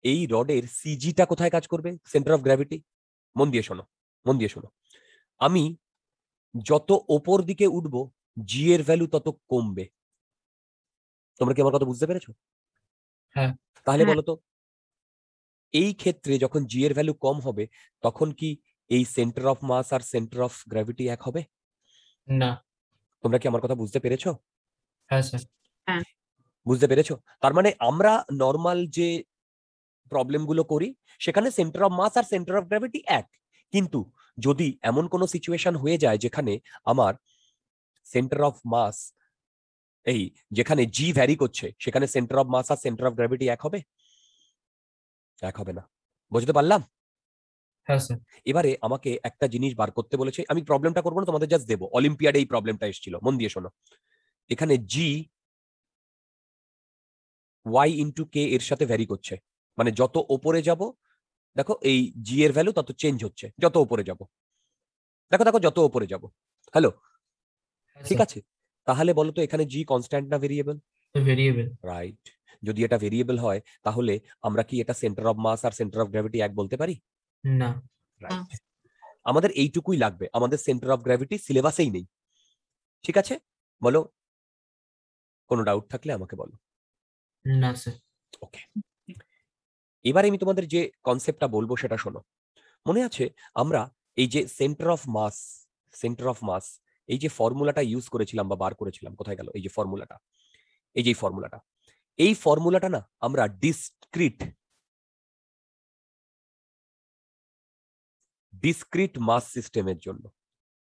এই রডের সিজিটা কোথায় কাজ করবে? Centre of gravity. মন দিয়ে শোনো, মন দিয়ে শোনো, আমি যত ওপর দিকে উঠবো জি এর ভ্যালু তত কমবে। তোমরা কি আমার কথা বুঝতে পেরেছো? হ্যাঁ তাহলে হ্যাঁ বলো তো এই ক্ষেত্রে যখন জি এর ভ্যালু কম হবে তখন কি এই সেন্টার অফ মাস আর সেন্টার অফ গ্র্যাভিটি এক হবে? না। তোমরা কি আমার কথা বুঝতে পেরেছো? হ্যাঁ স্যার। হ্যাঁ বুঝতে পেরেছো? তার মানে আমরা নর্মাল যে প্রবলেমগুলো করি সেখানে সেন্টার অফ মাস আর সেন্টার অফ গ্র্যাভিটি এক, কিন্তু যদি এমন কোনো সিচুয়েশন হয়ে যায় যেখানে আমার সেন্টার অফ মাস, এই যেখানে জি ভ্যারি করছে, সেখানে সেন্টার অফ মাস আর সেন্টার অফ গ্র্যাভিটি এক হবে? এক হবে না। বুঝতে পারলাম? হ্যাঁ স্যার। এবারে আমাকে একটা জিনিস বার করতে বলেছে, আমি প্রবলেমটা করবো না, তোমাদের জাস্ট দেবো। অলিম্পিয়াডে এই প্রবলেমটা এসেছিল, মন দিয়ে শোনো। এখানে জি ওয়াই ইন্টু কে এর সাথে ভ্যারি করছে, মানে যত ওপরে যাব, দেখো এই জি এর ভ্যালু তত চেঞ্জ হচ্ছে যত ওপরে যাব। দেখো দেখো যত ওপরে যাব। হ্যালো, হ্যাঁ ঠিক স্যার। আছে? তাহলে বলো তো এখানে জি কনস্ট্যান্ট না ভেরিয়েবল? ভেরিয়েবল। রাইট। যদি এটা ভেরিয়েবল হয় তাহলে আমরা কি এটা সেন্টার অফ মাস আর সেন্টার অফ গ্র্যাভিটি এক বলতে পারি? না। রাইট। আমাদের এইটুকুই লাগবে, আমাদের সেন্টার অফ গ্র্যাভিটি সিলেবাসেই নেই। ঠিক আছে, বলো, কোনো ডাউট থাকলে আমাকে বলো। না স্যার। ওকে, এবারে আমি তোমাদের যে কনসেপ্টটা বলবো সেটা শোনো। মনে আছে আমরা এই যে centre of mass, centre of mass, এই যে ফর্মুলাটা ইউজ করেছিলাম বা বার করেছিলাম, কোথায় গেল এই যে ফর্মুলাটা, এই যে ফর্মুলাটা, এই ফর্মুলাটা না আমরা ডিসক্রিট মাস সিস্টেমের জন্য,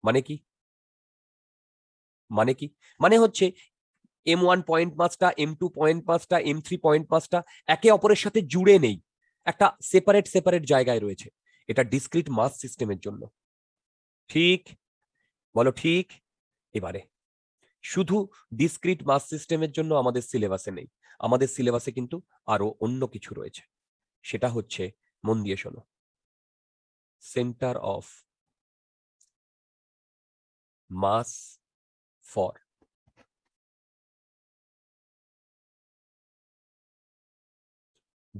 মানে কি, মানে কি, মানে হচ্ছে M1 পয়েন্ট মাসটা, M2 পয়েন্ট মাসটা, M3 পয়েন্ট মাসটা একে অপরের সাথে জুড়ে নেই, একটা সেপারেট সেপারেট জায়গায় রয়েছে, এটা ডিসক্রিট মাস সিস্টেমের জন্য। ঠিক, বলো ঠিক। এবারে শুধু ডিসক্রিট মাস সিস্টেমের জন্য আমাদের সিলেবাসে নেই, আমাদের সিলেবাসে কিন্তু আরো অন্য কিছু রয়েছে। সেটা হচ্ছে, মন দিয়ে শোনো, centre of mass for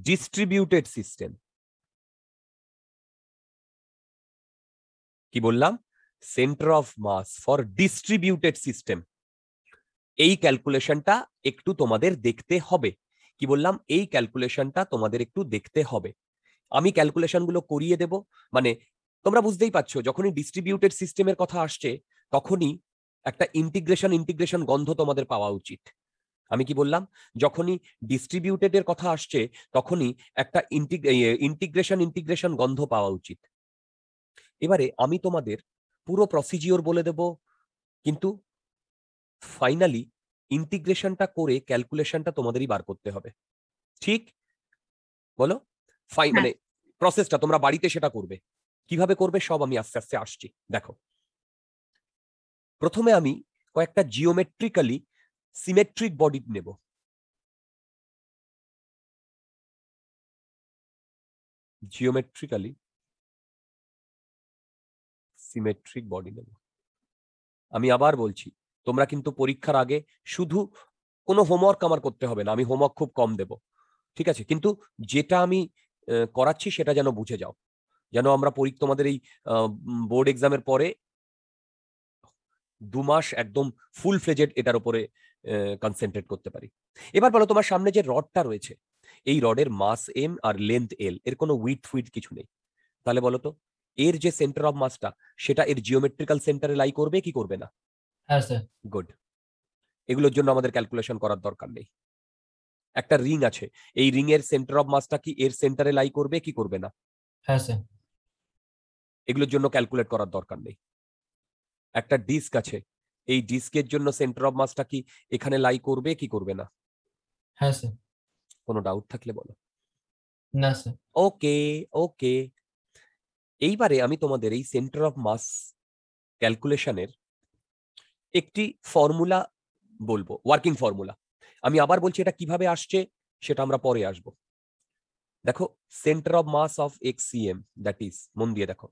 distributed system. কি বললাম? Centre of mass for distributed system. এই ক্যালকুলেশনটা একটু তোমাদের দেখতে হবে। কি বললাম? এই ক্যালকুলেশনটা তোমাদের একটু দেখতে হবে। আমি ক্যালকুলেশনগুলো করিয়ে দেব, মানে তোমরা বুঝতেই পারছো যখনই ডিস্ট্রিবিউটেড সিস্টেমের কথা আসছে তখনই একটা ইন্টিগ্রেশন ইন্টিগ্রেশন গন্ধ তোমাদের পাওয়া উচিত। আমি কি বললাম? যখনই ডিস্ট্রিবিউটেড এর কথা আসছে তখনই একটা ইন্টিগ্রেশন ইন্টিগ্রেশন গন্ধ পাওয়া উচিত। এবারে আমি তোমাদের পুরো প্রসিজিওর বলে দেব, কিন্তু ফাইনালি ইন্টিগ্রেশনটা করে ক্যালকুলেশনটা তোমাদেরই বার করতে হবে। ঠিক, বলো? হ্যাঁ মানে প্রসেসটা তোমরা বাড়িতে সেটা করবে। কিভাবে করবে সব আমি আস্তে আস্তে আসছি। দেখো, প্রথমে আমি কয়েকটা জিওমেট্রিক্যালি সিমেট্রিক বডি নেব। জিওমেট্রিক্যালি সিমেট্রিক বডি নেব। আমি আবার বলছি, তোমরা কিন্তু পরীক্ষার আগে শুধু কোনো হোমওয়ার্ক আমার করতে হবে না, আমি হোমওয়ার্ক খুব কম দেব, ঠিক আছে? কিন্তু যেটা আমি করাচ্ছি সেটা যেন বুঝে যাও, যেন আমরা তোমাদের এই বোর্ড এক্সামের পরে 2 মাস একদম ফুল ফ্লেজেড এটার উপরে কনসেন্ট্রেট করতে পারি। এবার বলো, তোমার সামনে যে রডটা রয়েছে, এই রডের মাস এম আর লেন্থ এল, এর কোনো উইডথ কিছু নেই। তাহলে বলো তো, এর যে সেন্টার অফ মাসটা সেটা এর জিওমেট্রিক্যাল সেন্টারে লাই করবে কি করবে না? হ্যাঁ স্যার। গুড। এগুলোর জন্য আমাদের ক্যালকুলেশন করার দরকার নেই। একটা রিং আছে, এই রিং এর সেন্টার অফ মাসটা কি এর সেন্টারে লাই করবে কি করবে না? হ্যাঁ স্যার। এগুলোর জন্য ক্যালকুলেট করার দরকার নেই। একটা ডিস্ক আছে, এই ডিস্কের জন্য সেন্টার অফ মাসটা কি এখানে লাই করবে কি করবে না? হ্যাঁ স্যার। কোনো ডাউট থাকলে বলো। না স্যার। ওকে ওকে। এইবারে আমি তোমাদের এই সেন্টার অফ মাস ক্যালকুলেশনের একটি ফর্মুলা বলবো, ওয়ার্কিং ফর্মুলা। আমি আবার বলছি, এটা কিভাবে আসছে সেটা আমরা পরে আসব। দেখো, centre of mass of X CM, that is, মন দিয়ে দেখো,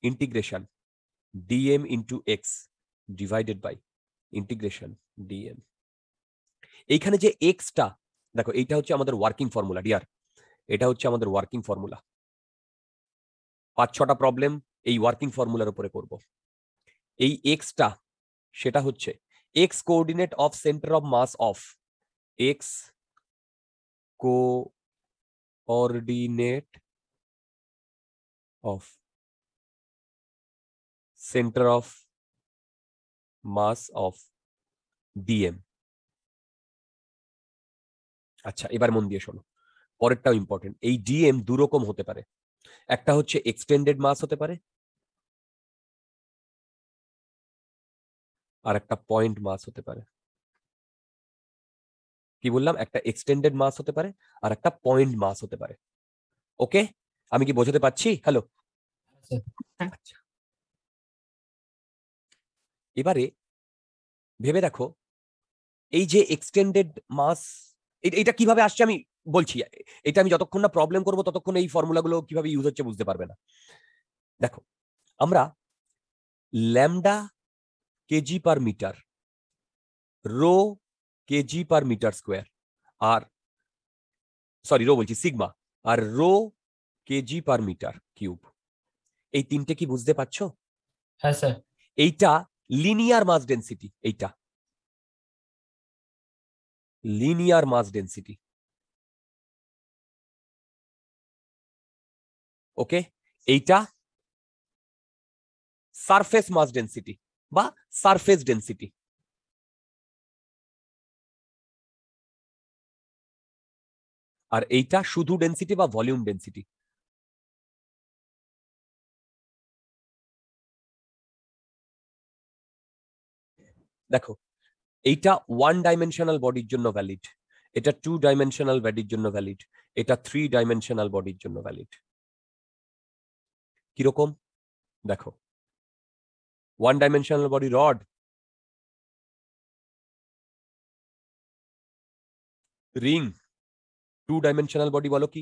integration dm into X divided by integration dm. এইখানে যে এক্সটা, দেখো এইটা হচ্ছে আমাদের ওয়ার্কিং ফর্মুলা ডিয়ার, এটা হচ্ছে আমাদের ওয়ার্কিং ফর্মুলা। 5-6টা প্রবলেম এই ওয়ার্কিং ফর্মুলার উপরে করব। এই এক্সটা সেটা হচ্ছে X coordinate of centre of mass of X coordinate of centre of mass of dm. আচ্ছা, এবার মন দিয়ে শোনো, পরেরটাও ইম্পর্টেন্ট। এই ডিএম দু রকম হতে পারে, একটা হচ্ছে এক্সটেন্ডেড মাস হতে পারে, আর একটা পয়েন্ট মাস হতে পারে। কি বললাম? একটা এক্সটেন্ডেড মাস হতে পারে আর একটা পয়েন্ট মাস হতে পারে। ওকে, আমি কি বোঝাতে পারছি? হ্যালো। আচ্ছা, এবারে ভেবে দেখো, এই যে এক্সটেন্ডেড মাস, এটা কিভাবে আসছে আমি বলছি। এটা আমি যতক্ষণ না প্রবলেম করবো ততক্ষণ এই ফর্মুলাগুলো কিভাবে ইউজ হচ্ছে বুঝতে পারবে না। দেখো, আমরা lambda kg per metre, rho kg per metre square, আর সরি রো বলছি, সিগমা, আর rho kg per metre cube, এই তিনটে কি বুঝতে পারছো? হ্যাঁ স্যার। এইটা লিনিয়ার মাস ডেন্সিটি, এইটা লিনিয়ার মাস ডেন্সিটি। ওকে, এইটা সারফেস মাস ডেন্সিটি বা সারফেস ডেন্সিটি। আর এইটা শুধু ডেন্সিটি বা ভলিউম ডেন্সিটি। দেখো, এইটা 1 ডাইমেনশনাল বডির জন্য ভ্যালিড, এটা 2 ডাইমেনশনাল বডির জন্য ভ্যালিড, এটা 3 ডাইমেনশনাল বডির জন্য ভ্যালিড। কিরকম? দেখো, 1 dimensional body rod, ring. 2 dimensional body বলো কি?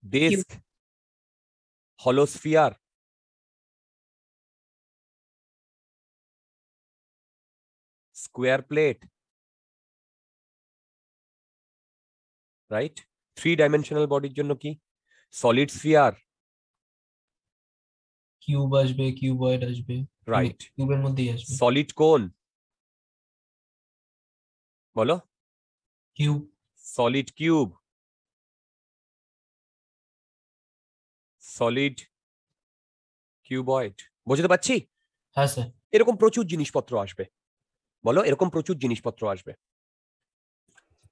ডিস্ক, হলো sphere, square plate, right? 3 dimensional বডির জন্য কি? সলিড স্ফিয়ার, কিউব আসবে, কিউবয়েড আসবে, রাইট? কিউবের মধ্যেই আসবে। সলিড কোন বলো? Cube. Solid cube, solid cuboid. বুঝতে পারছি? হ্যাঁ স্যার। এরকম প্রচুর জিনিসপত্র আসবে, বলো, এরকম প্রচুর জিনিসপত্র আসবে।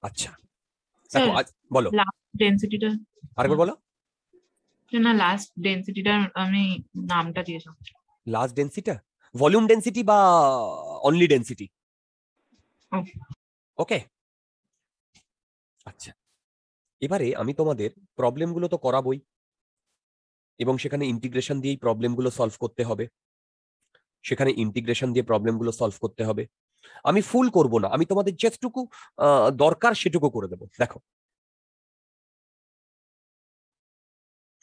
আচ্ছা, দেখো বলো, লাস্ট ডেন্সিটিটা, আরেকবার বলো। না লাস্ট ডেন্সিটিটা আমি নামটা দিয়েছিলাম। লাস্ট ডেন্সিটি, ভলিউম ডেন্সিটি বা অনলি ডেন্সিটি? ওকে, আচ্ছা, এবারে আমি তোমাদের প্রবলেমগুলো তো করাবই, এবং সেখানে ইন্টিগ্রেশন দিয়েই প্রবলেমগুলো সলভ করতে হবে, সেখানে ইন্টিগ্রেশন দিয়ে প্রবলেমগুলো সলভ করতে হবে। আমি ফুল করব না, আমি তোমাদের যেটুকু দরকার সেটুকু করে দেবো। দেখো,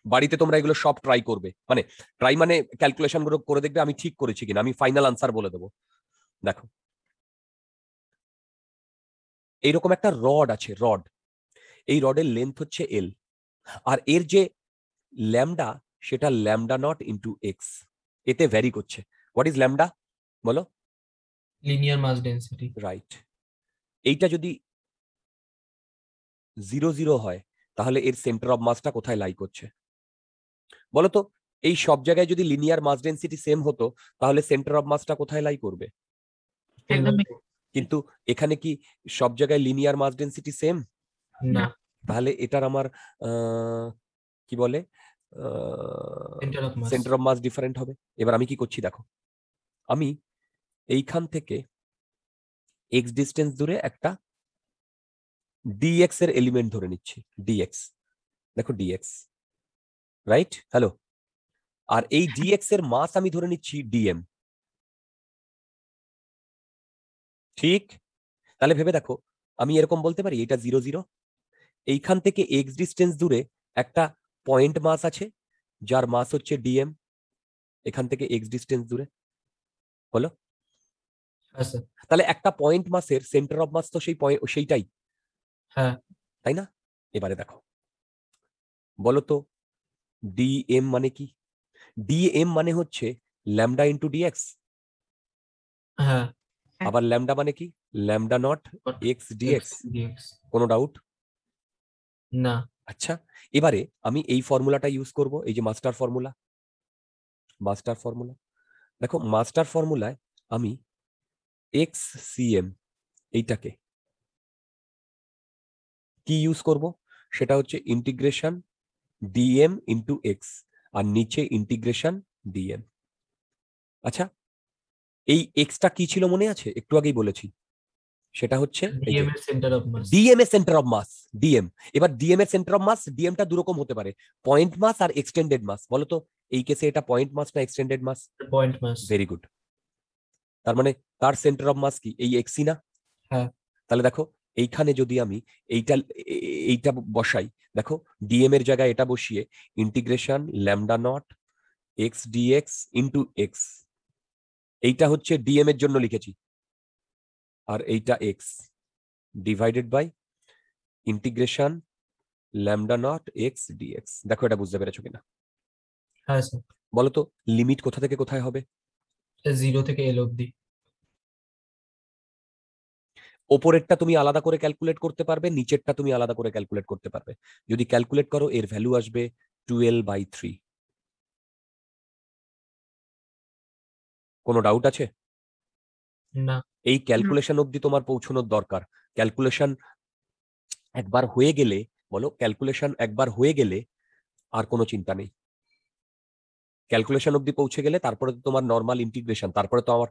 বাড়িতে তোমরা এগুলো সব ট্রাই করবে, মানে ট্রাই মানে ক্যালকুলেশন গুলো করে দেখবে আমি ঠিক করেছি কিনা, আমি ফাইনাল আনসার বলে দেবো। দেখো, এইরকম একটা রড আছে, রড, এই রডের লেন্থ হচ্ছে এল, আর এর যে ল্যামডা সেটা ল্যামডা নট ইন্টু এক্স, এতে ভ্যারি করছে। হোয়াট ইজ ল্যামডা বলো? Linear mass density. রাইট। এইটা যদি 0 0 হয় তাহলে এর সেন্টার অফ মাসটা কোথায় লাই করছে বলো তো? এই সব জায়গায় যদি লিনিয়ার মাস ডেন্সিটি সেম হতো তাহলে সেন্টার অফ মাসটা কোথায় লাই করবে? একদম কিন্তু এখানে কি সব জায়গায় লিনিয়ার মাস ডেন্সিটি সেম? না, তাহলে এটার আমার কি বলে centre of mass. Centre of mass different হবে। এবার আমি কি করছি দেখো, আমি এইখান থেকে এক্স ডিস্টেন্স দূরে একটা ডিএক্স এর এলিমেন্ট ধরে নিচ্ছি, ডিএক্স, দেখো ডিএক্স, রাইট? হ্যালো, আর এই ডিএক্স এর মাস আমি ধরে নিচ্ছি ডিএম, ঠিক? তাহলে ভেবে দেখো, আমি এরকম বলতে পারি এটা 0 0, এইখান থেকে এক্স ডিস্টেন্স দূরে একটা পয়েন্ট মাস আছে যার মাস হচ্ছে ডিএম, এখান থেকে এক্স ডিস্টেন্স দূরে, বলো? হ্যাঁ স্যার। তাহলে একটা পয়েন্ট মাসের সেন্টার অফ মাস তো সেইটাই, হ্যাঁ। তাই না? এবারে দেখো, বলো তো ডিএম মানে কি? ডিএম মানে হচ্ছে ল্যামডা ইন্টু ডিএক্স, হ্যাঁ। আবার ল্যামডা মানে কি? Lambda nought X dx. Dx. কোনো ডাউট? না। আচ্ছা, এবারে আমি এই ফর্মুলাটা ইউজ করব, এই যে মাস্টার ফর্মুলা, মাস্টার ফর্মুলা। দেখো, মাস্টার ফর্মুলায় আমি এক্স সিএম এইটাকে কি ইউজ করব? সেটা হচ্ছে ইন্টিগ্রেশন ডিএম ইন্টু এক্স, আর নিচে ইন্টিগ্রেশন ডিএম। আচ্ছা, এই এক্সটা কি ছিল মনে আছে? একটু আগেই বলেছি, সেটা হচ্ছে ডিএম এর সেন্টার অফ মাস। ডিএম এর সেন্টার অফ মাস, ডিএম। এবার ডিএম এর সেন্টার অফ মাস, ডিএমটা দুরকম হতে পারে, পয়েন্ট মাস আর এক্সটেন্ডেড মাস। বলো তো এই কেসে এটা পয়েন্ট মাস না extended mass? Point mass. Very good. তার মানে তার সেন্টার অফ মাস কি? এই এক্সি না? হ্যাঁ। তাহলে দেখো, এইখানে যদি আমি এইটা এইটা বসাই, দেখো ডিএম এর জায়গায় এটা বসিয়ে integration lambda nought X dx into X, এইটা হচ্ছে ডিএম এর জন্য লিখেছি, আর এইটা X divided by integration lambda nought X dx. দেখো এটা বুঝতে পেরেছো কিনা? হ্যাঁ স্যার। বলো তো লিমিট কোথা থেকে কোথায় হবে? 0 থেকে এল অবধি। ওপরেরটা তুমি আলাদা করে ক্যালকুলেট করতে পারবে, নিচেরটা তুমি আলাদা করে ক্যালকুলেট করতে পারবে। যদি ক্যালকুলেট করো এর ভ্যালু আসবে 12/3। কোনো ডাউট আছে? না। এই ক্যালকুলেশন অবধি তোমার পৌঁছানোর দরকার। ক্যালকুলেশন একবার হয়ে গেলে, বলো, ক্যালকুলেশন একবার হয়ে গেলে আর কোনো চিন্তা নেই। ক্যালকুলেশন অবধি পৌঁছে গেলে তারপরে তো তোমার নর্মাল ইন্টিগ্রেশন, তারপরে তো আমার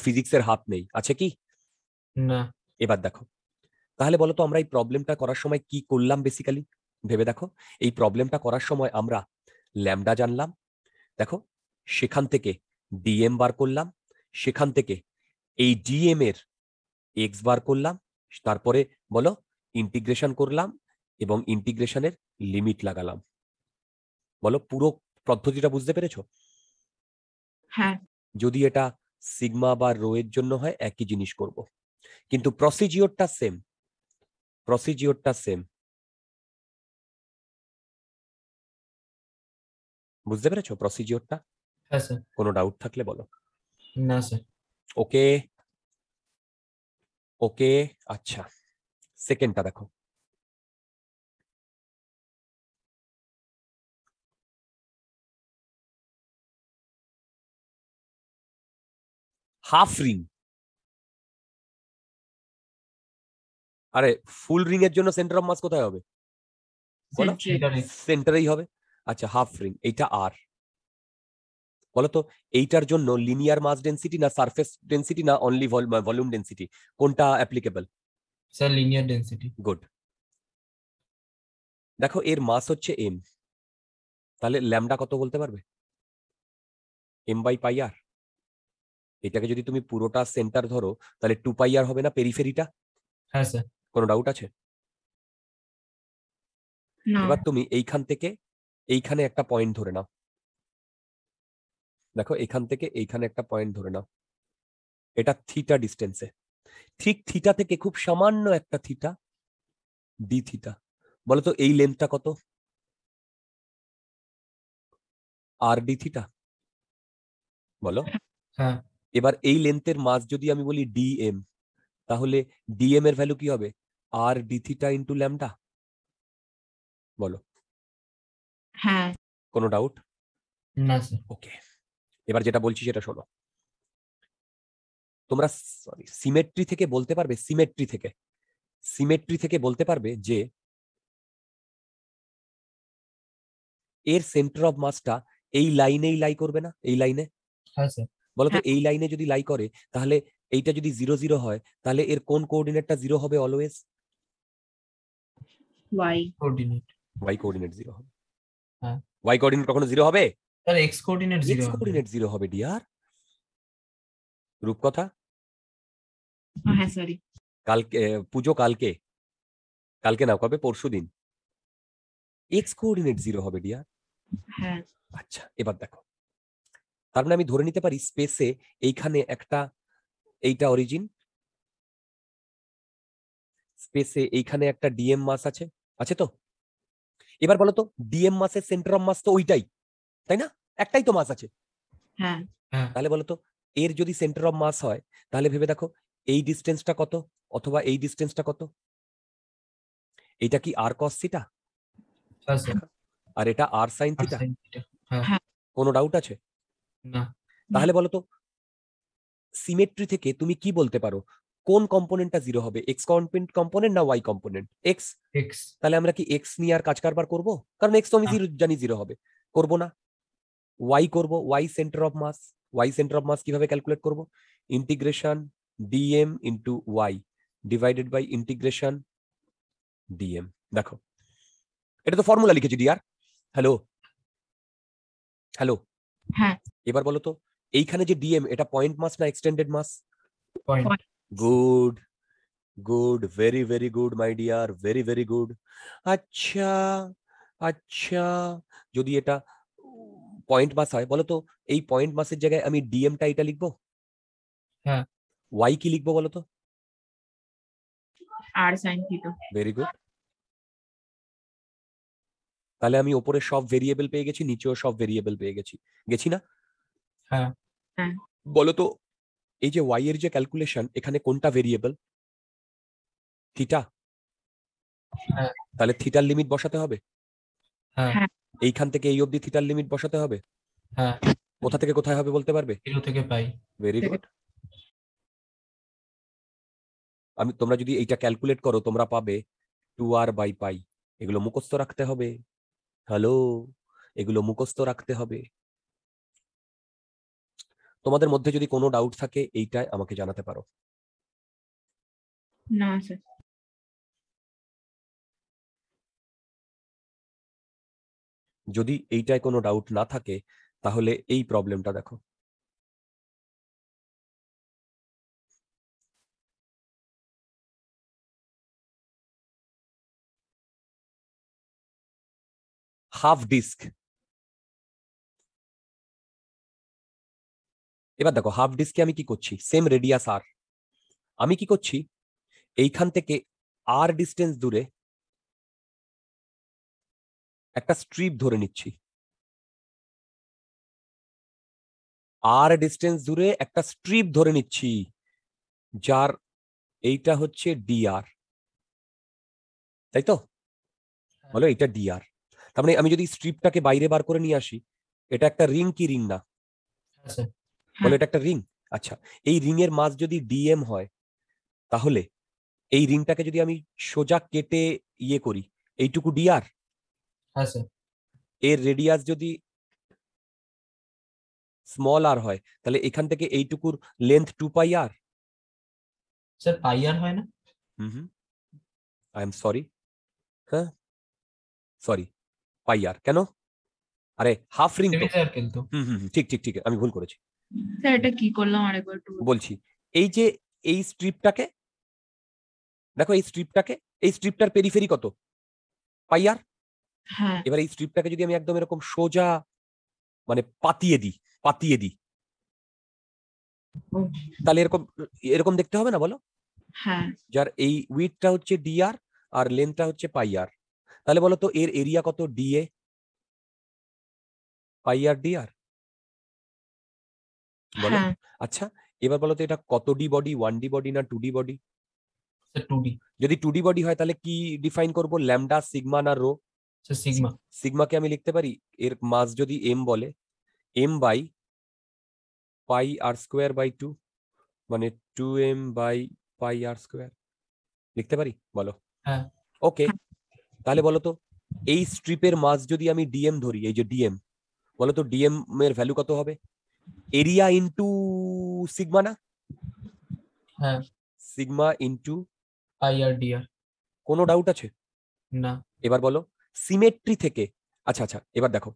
ফিজিক্সের হাত নেই, আছে কি? না। এবার দেখো, তাহলে বলো তো আমরা এই প্রবলেমটা করার সময় কি করলাম বেসিক্যালি? ভেবে দেখো, এই প্রবলেমটা করার সময় আমরা ল্যামডা জানলাম, দেখো সেখান থেকে ডিএম বার করলাম, সেখান থেকে এই ডিএম এর এক্স বার করলাম, তারপরে বলো ইন্টিগ্রেশন করলাম এবং ইন্টিগ্রেশনের লিমিট লাগালাম। বলো পুরো পদ্ধতিটা বুঝতে পেরেছো? হ্যাঁ। যদি এটা সিগমা বা রো এর জন্য হয় একই জিনিস করব, কিন্তু প্রসিজিওরটা সেম, প্রসিজিওরটা সেম। বুঝতে পেরেছো প্রসিজিওরটা? হ্যাঁ স্যার। কোনো ডাউট থাকলে বলো। না স্যার। ওকে, ওকে। আচ্ছা, সেকেন্ডটা দেখো, হাফ রিং। আরে ফুল রিং এর জন্য সেন্টার অফ মাস কোথায় হবে বলো? Centric. সেন্টারেই হবে। আচ্ছা, হাফ রিং, এইটা আর। বলতো এইটার জন্য লিনিয়ার মাস ডেন্সিটি না সারফেস ডেন্সিটি না অনলি ভলিউম ডেন্সিটি, কোনটা applicable? Sir linear density. Good. দেখো এর মাস হচ্ছে এম, তাহলে ল্যামডা কত বলতে পারবে? এম বাই পাই আর। এটাকে যদি তুমি পুরোটা সেন্টার ধরো তাহলে 2 পাই আর হবে না পেরিফেরিটা? হ্যাঁ স্যার। কোনো ডাউট আছে? না। এবার তুমি এইখান থেকে এইখানে একটা পয়েন্ট ধরে নাও। দেখো এখান থেকে এইখানে একটা পয়েন্ট ধরে নাও, এটা থিটা ডিস্টেন্সে। ঠিক থিটা থেকে খুব সামান্য একটা থিটা, ডি থিটা। বলতো এই লেন্থটা কত? আর ডি থিটা, বলো। হ্যাঁ এবার এই লেন্থের মাস যদি আমি বলি ডিএম, তাহলে ডিএম এর ভ্যালু কি হবে? আর ডি থিটা ইন্টু ল্যামডা, বলো। হ্যাঁ। কোনো ডাউট? না স্যার। ওকে, এবার যেটা বলছি সেটা শোনো। তোমরা সরি সিমেট্রি থেকে বলতে পারবে, সিমেট্রি থেকে বলতে পারবে যে এর সেন্টার অফ মাসটা এই লাইনেই লাই করবে না? এই লাইনে হ্যাঁ স্যার। বলতো, হ্যাঁ। এই লাইনে যদি লাই করে তাহলে এইটা যদি 0 0 হয় তাহলে এর কোন কোঅর্ডিনেটটা 0 হবে always? Y. Coordinate. Y coordinate 0 হবে। হ্যাঁ। ওয়াই কোঅর্ডিনেট কখনো 0 হবে? স্যার এক্স কোঅর্ডিনেট এক্স 0 হবে। কোঅর্ডিনেট 0 হবে ডিয়ার। রূপকথা, হ্যাঁ সরি। কালকে পুজো, কালকে কালকে না, কবে? পরশুদিন। এক্স কোঅর্ডিনেট 0 হবে ডিয়ার। হ্যাঁ। আচ্ছা এবার দেখো, তার মানে আমি ধরে নিতে পারি স্পেসে এইখানে একটা, এইটা অরিজিন, স্পেসে এইখানে একটা ডিএম মাস আছে, আছে তো? এবার বলো তো ডিএম মাসের সেন্টার অফ মাস তো ওইটাই, তাই না? একটাই তো মাস আছে। হ্যাঁ। হ্যাঁ তাহলে বলো তো এর যদি সেন্টার অফ মাস হয় তাহলে ভেবে দেখো এই ডিস্টেন্সটা কত অথবা এই ডিস্টেন্সটা কত? এটা কি আর কস থিটা? হ্যাঁ স্যার। আর এটা আর সাইন আর থিটা? sin theta. হ্যাঁ। হ্যাঁ। কোনো ডাউট আছে? না। তাহলে বলো তো সিমেট্রি থেকে তুমি কি বলতে পারো কোন কম্পোনেন্টটা 0 হবে? এক্স কম্পোনেন্ট না ওয়াই কম্পোনেন্ট? এক্স। এক্স। তাহলে আমরা কি এক্স নিয়ে আর কাজ কারবার করবো? কারণ এক্স তো আমি জানি 0 হবে, করবো না। ওয়াই করব, Y centre of mass. Y centre of mass কিভাবে ক্যালকুলেট করব? Integration dm into Y divided by integration dm. দেখো এটা তো ফর্মুলা লিখেছি ডিয়ার। হ্যালো হ্যালো, হ্যাঁ। এবার বলো তো এইখানে যে ডিএম, এটা পয়েন্ট মাস না extended mass? Point. Good good, very very good my dear, very very good. আচ্ছা আচ্ছা, যদি এটা পয়েন্ট মাস হয় বলো তো এই পয়েন্ট মাসের জায়গায় আমি ডিএমটা এটা লিখবো, হ্যাঁ। ওয়াই কি লিখবো বলো তো? আর সাইন থিটা। Very good. তাহলে আমি ওপরে সব ভেরিয়েবল পেয়ে গেছি, নিচেও সব ভেরিয়েবল পেয়ে গেছি না? হ্যাঁ। হ্যাঁ। বলো তো এই যে ওয়াই এর যে ক্যালকুলেশন, এখানে কোনটা ভেরিয়েবল? থিটা। হ্যাঁ। তাহলে থিটার লিমিট বসাতে হবে। হ্যাঁ। হ্যাঁ। এইখান থেকে এই অবধি থিটার লিমিট বসাতে হবে। হ্যাঁ। কোথা থেকে কোথায় হবে বলতে পারবে? 0 থেকে পাই। Very good. তোমরা যদি এইটা ক্যালকুলেট করো তোমরা পাবে 2r বাই পাই। এগুলো মুখস্থ রাখতে হবে। হ্যালো, এগুলো মুখস্থ রাখতে হবে। তোমাদের মধ্যে যদি কোনো ডাউট থাকে এইটাই আমাকে জানাতে পারো। না স্যার। যদি এইটায় কোনো ডাউট না থাকে তাহলে এই প্রবলেমটা দেখো। Half disc. এবার দেখো হাফ ডিস্কে আমি কি করছি, সেম রেডিয়াস আর, আমি কি করছি এইখান থেকে আর ডিস্টেন্স দূরে একটা স্ট্রিপ ধরে নিচ্ছি। আর ডিস্টেন্স দূরে একটা স্ট্রিপ ধরে নিচ্ছি যার এইটা হচ্ছে ডিআর, তাই তো? বলো এটা ডিআর। তার মানে আমি যদি স্ট্রিপটাকে বাইরে বার করে নিয়ে আসি, এটা একটা রিং কি রিং না? হ্যাঁ স্যার। বলো এটা একটা রিং। আচ্ছা, এই রিং এর মাস যদি ডিএম হয় তাহলে এই রিংটাকে যদি আমি সোজা কেটে ইয়ে করি, এইটুকু ডিআর। হ্যাঁ স্যার। এর রেডিয়াস যদি স্মল আর হয় তাহলে এখান থেকে এইটুকুর লেন্থ 2 পাই আর। স্যার পাই আর হয় না। হুম, আই এম সরি। হ্যাঁ, সরি, পাই আর। কেন? আরে হাফ রিং তো। সেমি সার্কেল তো। ঠিক ঠিক ঠিক, আমি ভুল করেছি। স্যার এটা কি করলাম আরেকবার একটু বলছি, এই যে এই স্ট্রিপটাকে দেখো, এই স্ট্রিপটার পেরিফেরি কত? পাই আর। হ্যাঁ এবার এই স্ট্রিপটাকে যদি আমি একদম এরকম সোজা মানে পাতিয়ে দিই ও, তাহলে এরকম এরকম দেখতে হবে না বলো? হ্যাঁ যার এই উইডথটা হচ্ছে ডিআর আর লেন্থটা হচ্ছে পাই আর। তাহলে বলো তো এর এরিয়া কত? ডিএ পাই আর ডিআর, বলো। হ্যাঁ আচ্ছা, এবার বলো তো এটা কত ডি বডি, 1D বডি না 2D বডি? Sir 2D। যদি 2D বডি হয় তাহলে কি ডিফাইন করব? ল্যামডা, সিগমা না রো? Sir sigma. সিগমাকে আমি লিখতে পারি, এর মাস যদি এম বলে, M by pi R square by 2, মানে 2m by pi R square লিখতে পারি, বলো? হ্যাঁ ওকে, তাহলে বলো তো এই স্ট্রিপের মাস যদি আমি ডিএম ধরি, এই যে ডিএম, বলো তো ডিএম এর ভ্যালু কত হবে? এরিয়া ইনটু সিগমা না? হ্যাঁ সিগমা ইনটু, পাই আর ডিআর। কোনো ডাউট আছে? না এবার বলো সিমেট্রি থেকে, আচ্ছা আচ্ছা এবার দেখো,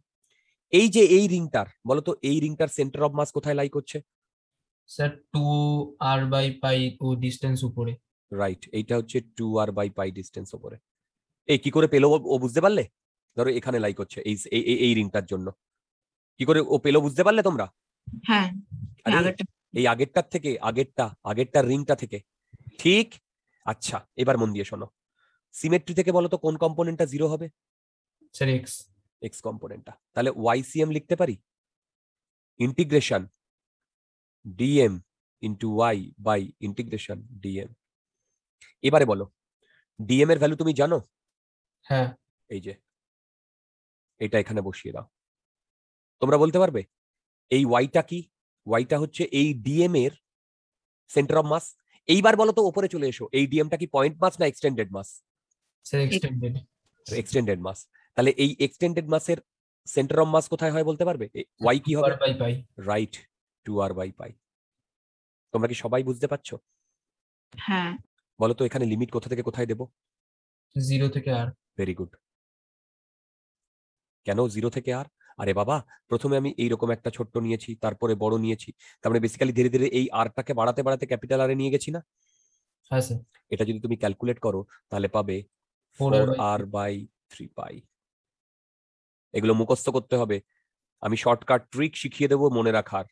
এই যে এই রিংটার, বলো তো এই রিংটার সেন্টার অফ মাস কোথায় লাই করছে? স্যার 2r/পাই ও ডিস্টেন্স উপরে। রাইট, এইটা হচ্ছে 2r/পাই ডিস্টেন্স উপরে। এই কি করে পেলো ও বুঝতে পারলে? ধরো এখানে লাই করছে এই রিংটার জন্য, কি করে ও পেলো বুঝতে পারলে তোমরা? হ্যাঁ আরে আগেরটা এই আগেরটার থেকে, আগেরটার রিংটা থেকে, ঠিক। আচ্ছা এবার মন দিয়ে শোনো, সিমেট্রি থেকে বলো তো কোন কম্পোনেন্টটা জিরো হবে? Sir X. এক্স কম্পোনেন্টটা। তাহলে ওয়াইসিএম লিখতে পারি, integration dm into Y by integration dm. এবারে বলো ডিএম এর ভ্যালু তুমি জানো? হ্যাঁ এই যে এটা এখানে বসিয়ে দাও। তোমরা বলতে পারবে এই ওয়াইটা কি? ওয়াইটা হচ্ছে এই ডিএম এর সেন্টার অফ মাস। এইবার বলো তো ওপরে চলে এসো, এই ডিএমটা কি পয়েন্ট মাস না extended mass? Sir extended. Extended mass. তাহলে এই এক্সটেন্ডেড মাসের সেন্টার অফ মাস কোথায় হয় বলতে পারবে? ওয়াই কি হবে? 2r/পাই। রাইট, 2r/পাই। তোমরা কি সবাই বুঝতে পারছো? হ্যাঁ বলো তো এখানে লিমিট কোথা থেকে কোথায় দেব? 0 থেকে আর। Very good. কেন 0 থেকে আর? আরে বাবা, প্রথমে আমি এইরকম একটা ছোট্ট নিয়েছি, তারপরে বড় নিয়েছি, তার মানে বেসিক্যালি ধীরে ধীরে এই আরটাকে বাড়াতে বাড়াতে ক্যাপিটাল আরে নিয়ে গেছি না? হ্যাঁ স্যার। এটা যদি তুমি ক্যালকুলেট করো তাহলে পাবে 4r/3। 4r/3 এগুলো মুখস্থ করতে হবে, আমি শর্টকাট ট্রিক শিখিয়ে দেবো মনে রাখার।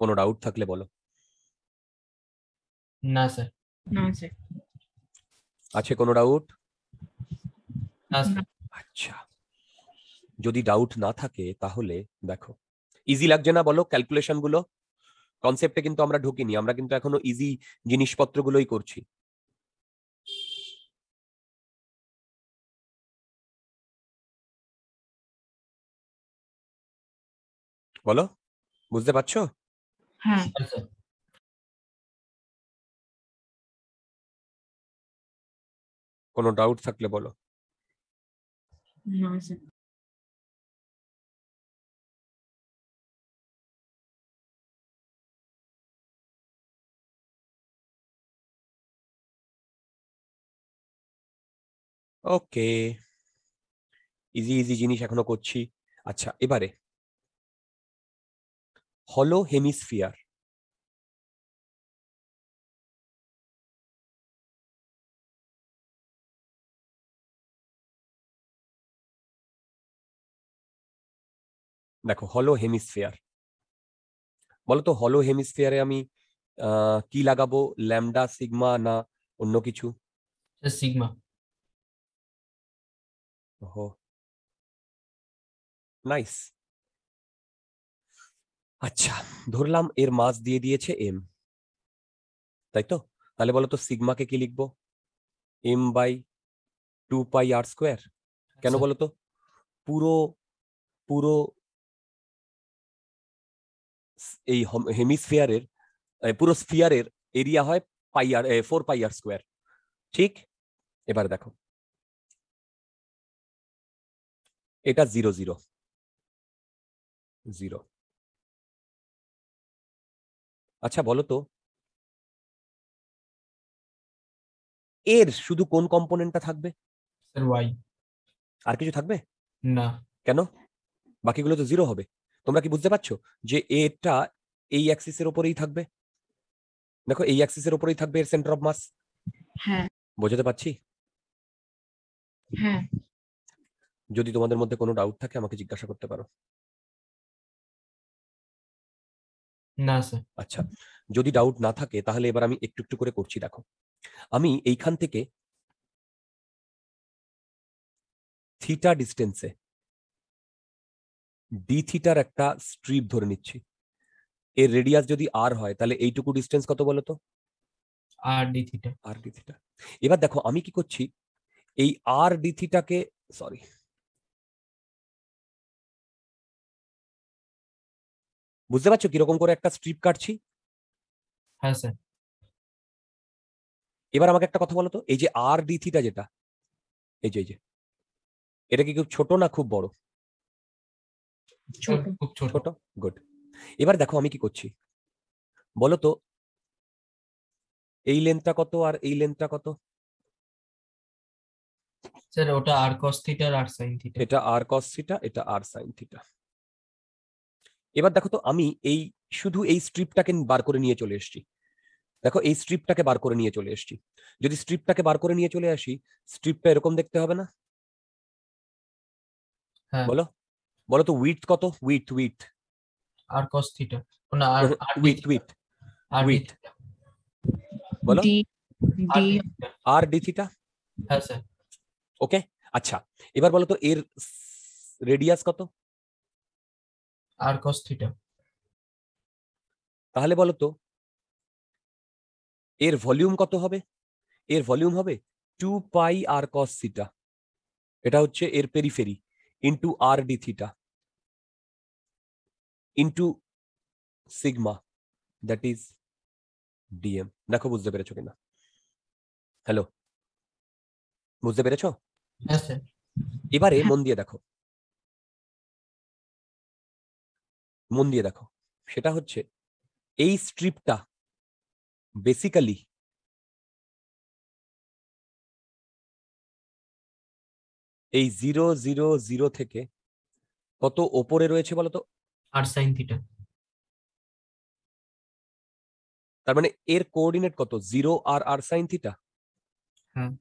কোনো ডাউট থাকলে বলো। না স্যার। না স্যার আছে কোনো ডাউট? না না। স্যার। আচ্ছা, যদি ডাউট না থাকে তাহলে দেখো, ইজি লাগছে না বলো ক্যালকুলেশন গুলো? কনসেপ্টে কিন্তু আমরা ঢুকিনি, আমরা কিন্তু এখনো ইজি জিনিসপত্রগুলোই করছি। বলো, বুঝতে পারছো? হ্যাঁ হ্যাঁ স্যার। কোনো ডাউট থাকলে বলো। না স্যার ওকে, ইজি ইজি জিনিস এখনো করছি। আচ্ছা এবারে হলো হেমিস্ফিয়ার। দেখো হলো হেমিস্ফিয়ার, বলো তো হলো হেমিস্ফিয়ারে আমি কি লাগাবো? ল্যামডা, সিগমা না অন্য কিছু? Sir sigma. ওহো, নাইস। আচ্ছা, ধরলাম এর মাস দিয়ে দিয়েছে এম, তাই তো? তাহলে বলো তো সিগমাকে কি লিখবো? m/2πr²। কেন স্যার বলো তো? পুরো পুরো এই হেমিস্ফিয়ারের, পুরো স্ফিয়ারের এরিয়া হয় পাই আর 4πr², ঠিক? এবার দেখো এটা 0 0 0। আচ্ছা বলো তো এর শুধু কোন কম্পোনেন্টটা থাকবে? Sir Y. আর কিছু থাকবে? না। কেন? বাকিগুলো তো জিরো হবে। তোমরা কি বুঝতে পারছো যে এটা এই অ্যাক্সিসের উপরেই থাকবে? দেখো এই অ্যাক্সিসের উপরেই থাকবে এর সেন্টার অফ মাস। হ্যাঁ বোঝাতে পারছি? হ্যাঁ যদি তোমাদের মধ্যে কোনো ডাউট থাকে আমাকে জিজ্ঞাসা করতে পারো। না স্যার। আচ্ছা, যদি ডাউট না থাকে তাহলে এবার আমি একটু একটু করে করছি। দেখো, আমি এইখান থেকে থিটা ডিস্টেন্সে ডি থিটার একটা স্ট্রিপ ধরে নিচ্ছি। এর রেডিয়াস যদি আর হয় তাহলে এইটুকু ডিস্টেন্স কত বলো তো? আর D theta. R D theta. এবার দেখো আমি কি করছি, এই আর ডি থিটাকে, সরি, বুঝতে পারছো কিরকম করে একটা স্ট্রিপ কাটছি? হ্যাঁ স্যার। এবার আমাকে একটা কথা বলো তো, এই যে আর ডি থিটা যেটা, এই যে এটা কি খুব ছোট না খুব বড়? ছোট। খুব ছোট। ছোট। গুড। এবার দেখো আমি কি করছি বলো তো, এই লেন্থটা কত আর এই লেন্থটা কত? স্যার ওটা আর কস থিটা আর আর সাইন থিটা। এটা আর কস থিটা, এটা আর সাইন থিটা। এবার দেখো তো আমি এই শুধু এই স্ট্রিপটাকে বার করে নিয়ে চলে এসেছি। দেখো এই স্ট্রিপটাকে বার করে নিয়ে চলে এসেছি। যদি স্ট্রিপটাকে বার করে নিয়ে চলে আসি, স্ট্রিপটা এরকম দেখতে হবে না? হ্যাঁ। বলো, বলো তো উইথ কত? Width width R cos theta, না R R D width theta. Width R D width theta. বলো। D R D D theta. R D theta. হ্যাঁ স্যার। ওকে। আচ্ছা, এবার বলো তো এর রেডিয়াস কত? R cos theta. তাহলে বলো তো এর ভলিউম কত হবে? এর ভলিউম হবে 2 পাই আর কস থিটা, এটা হচ্ছে এর periphery, into R D theta, into sigma, that is dm. দেখো বুঝতে পেরেছো কিনা? হ্যালো, বুঝতে পেরেছো? হ্যাঁ স্যার। এবারে হ্যাঁ মন দিয়ে দেখো, মন দিয়ে দেখো, সেটা হচ্ছে এই স্ট্রিপটা বেসিক্যালি এই 0 0 0 থেকে কত ওপরে রয়েছে বলতো? আর সাইন থিটা। তার মানে এর কোঅর্ডিনেট কত? 0 আর আর সাইন থিটা। হ্যাঁ।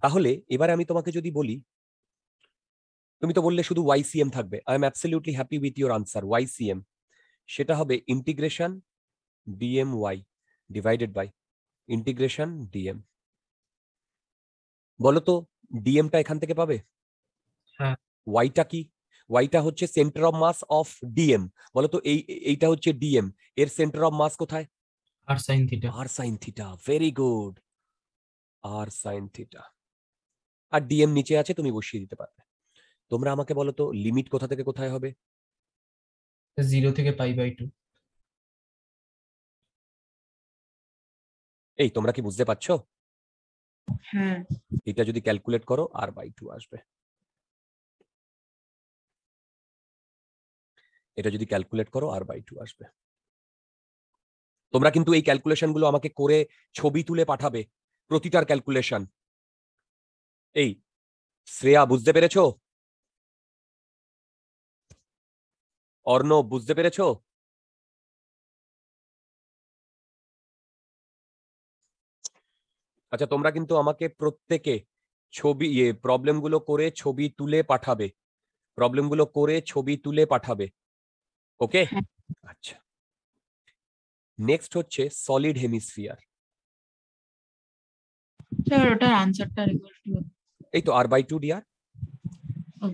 তাহলে এবারে আমি তোমাকে যদি বলি, তুমি তো বললে শুধু ওয়াইসিএম থাকবে, I am absolutely happy with your answer. YCM সেটা হবে integration DM Y divided by integration DM. বলো তো ডিএমটা এখান থেকে পাবে। হ্যাঁ। ওয়াইটা কি? ওয়াইটা হচ্ছে centre of mass of dm. বলো তো এইটা হচ্ছে ডিএম, এর সেন্টার অফ মাস কোথায়? আর সাইন থিটা। আর সাইন থিটা। ভেরি গুড, আর সাইন থিটা। আর ডিএম নিচে আছে, তুমি বসিয়ে দিতে পারবে। তোমরা আমাকে বলো তো লিমিট কোথা থেকে কোথায় হবে? 0 থেকে পাই/2। এই তোমরা কি বুঝতে পারছো? হ্যাঁ এটা যদি ক্যালকুলেট করো r/2 আসবে। এটা যদি ক্যালকুলেট করো r/2 আসবে। তোমরা কিন্তু এই ক্যালকুলেশন গুলো আমাকে করে ছবি তুলে পাঠাবে, প্রতিটার ক্যালকুলেশন। এই শ্রেয়া বুঝতে পেরেছো? অর্ণব বুঝতে পেরেছো? আচ্ছা, তোমরা কিন্তু আমাকে প্রত্যেকে ছবি প্রবলেম গুলো করে ছবি তুলে পাঠাবে, প্রবলেম গুলো করে ছবি তুলে পাঠাবে। ওকে। হ্যাঁ আচ্ছা, নেক্সট হচ্ছে সলিড হেমিস্ফিয়ার। স্যার ওটার আনসারটা রিকোয়েস্ট এই তো r/2 dr। ও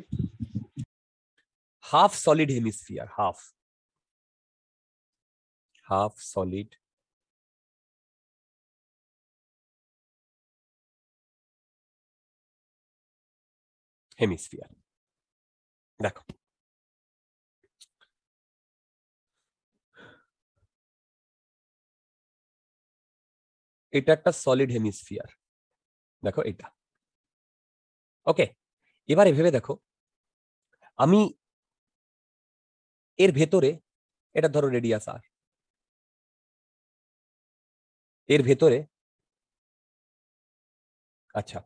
half solid hemisphere, half, half solid hemisphere. দেখো এটা একটা সলিড হেমিস্ফিয়ার, দেখো এটা। ওকে, এবারে ভেবে দেখো, আমি এর ভেতরে, এটা ধরো রেডিয়াস আর, এর ভেতরে, আচ্ছা,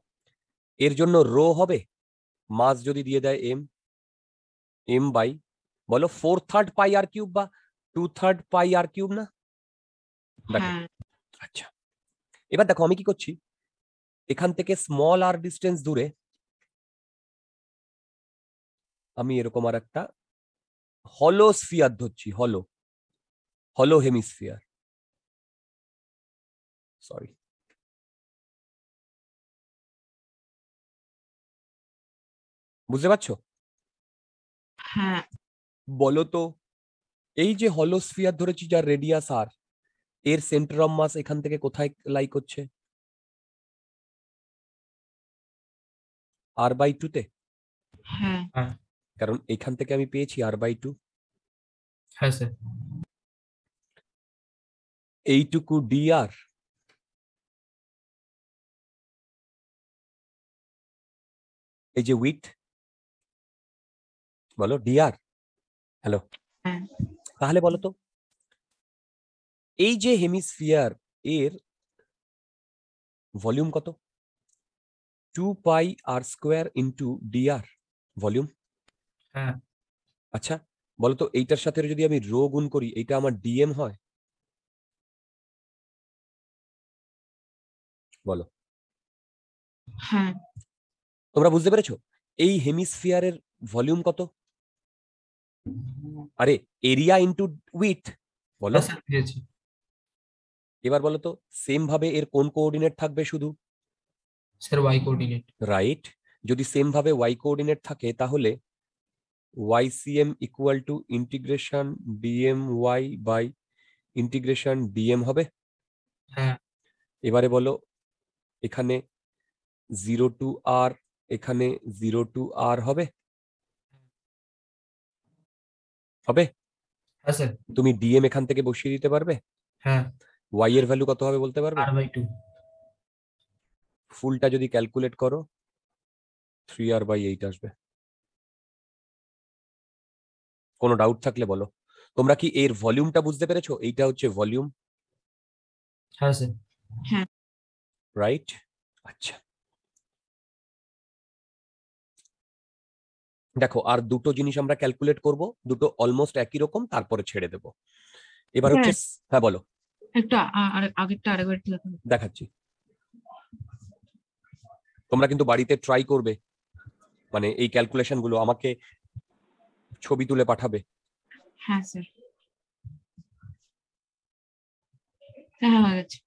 এর জন্য রো হবে, মাস যদি দিয়ে দেয় এম বাই বলো 4/3 পাই আর কিউব বা 2/3 পাই আর কিউব না? দেখো হ্যাঁ আচ্ছা, এবার দেখো আমি কি করছি, এখান থেকে স্মল আর ডিস্টেন্স দূরে আমি এরকম আর একটা হলো স্ফিয়ার ধরছি, হলো হেমিস্ফিয়ার, সরি। বুঝতে পারছো? হ্যাঁ বলো তো, এই যে হলো স্ফিয়ার ধরেছি যার রেডিয়াস আর, এর সেন্টার অফ মাস এখান থেকে কোথায় লাই করছে? r/2 তে। হ্যাঁ হ্যাঁ কারণ এখান থেকে আমি পেয়েছি r/2, হ্যাঁ স্যার এইটুকু dr, এই যে উইথ, বলো dr, হ্যালো, হ্যাঁ তাহলে বলো তো এই যে হেমিস্ফিয়ার এর ভলিউম কত? 2πr² into dr volume. হ্যাঁ আচ্ছা বলতো এইটার সাথে যদি আমি রো গুণ করি এইটা আমার ডিএম হয়? বলো, হ্যাঁ তোমরা বুঝতে পেরেছো এই হেমিস্ফিয়ারের ভলিউম কত? আরে এরিয়া ইন্টু উইথ, বলো। হ্যাঁ স্যার বুঝেছি এবার বলো তো সেম ভাবে এর কোন কোঅর্ডিনেট থাকবে শুধু? স্যার ওয়াই কোঅর্ডিনেট রাইট, যদি সেম ভাবে ওয়াই কোঅর্ডিনেট থাকে তাহলে YCM equal to integration DM Y by integration dm হবে। হ্যাঁ এবারে বলো এখানে 0 টু আর, এখানে 0 টু আর হবে? হবে? হ্যাঁ স্যার তুমি ডিএম এখান থেকে বসিয়ে দিতে পারবে? হ্যাঁ ওয়াই এর ভ্যালু কত হবে বলতে পারবে? r/2 ফুলটা যদি ক্যালকুলেট করো 3r/8 আসবে। কোনো ডাউট থাকলে বলো। তোমরা কি এর ভলিউমটা বুঝতে পেরেছো? এইটা হচ্ছে ভলিউম, হ্যাঁ স্যার হ্যাঁ রাইট? আচ্ছা দেখো আর দুটো জিনিস আমরা ক্যালকুলেট করব, দুটো অলমোস্ট একই রকম, তারপরে ছেড়ে দেব। এবার হচ্ছে, হ্যাঁ হ্যাঁ বলো। একটু আগেরটা আরেকবার একটু দেখান। দেখাচ্ছি, তোমরা কিন্তু বাড়িতে ট্রাই করবে, মানে এই ক্যালকুলেশন গুলো আমাকে ছবি তুলে পাঠাবে। হ্যাঁ স্যার, হ্যাঁ হয়ে গেছে।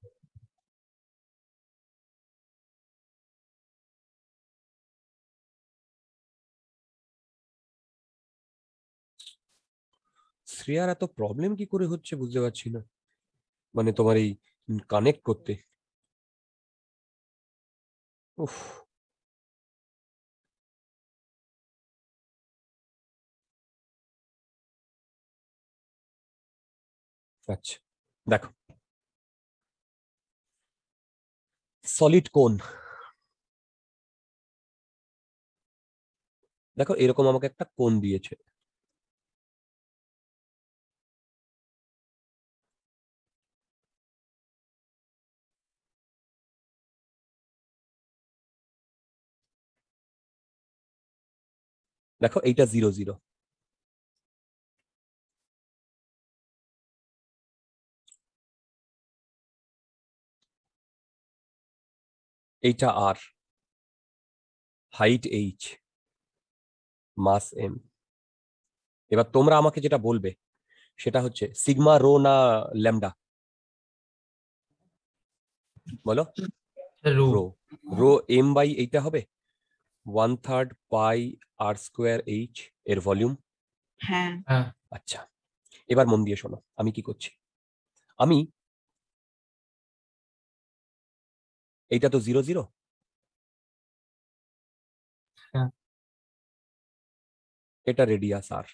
শ্রেয়ার এত প্রবলেম কি করে হচ্ছে বুঝতে পারছি না, মানে তোমার এই কানেক্ট করতে। উফ, আচ্ছা দেখো, সলিড কোন, দেখো এরকম আমাকে একটা কোন দিয়েছে, দেখো এইটা 0 0, এইটা R, height H, mass M. এবার তোমরা আমাকে যেটা বলবে সেটা হচ্ছে সিগমা রো না ল্যামডা, বলো। Sir rho rho, rho M by এইটা হবে 1/3 πr² এর ভলিউম। হ্যাঁ হ্যাঁ আচ্ছা এবার মন দিয়ে শোনো আমি কি করছি, আমি এইটা তো 0 0, হ্যাঁ এটা রেডিয়াস আর,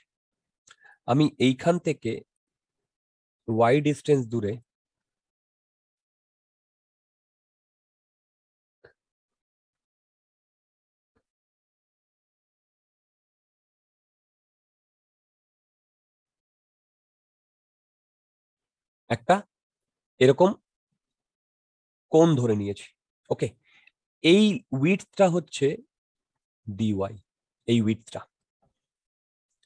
আমি এইখান থেকে ওয়াই ডিস্টেন্স দূরে একটা এরকম কোণ ধরে নিয়েছি। ওকে, এই উইডথটা হচ্ছে dy, এই উইডথটা,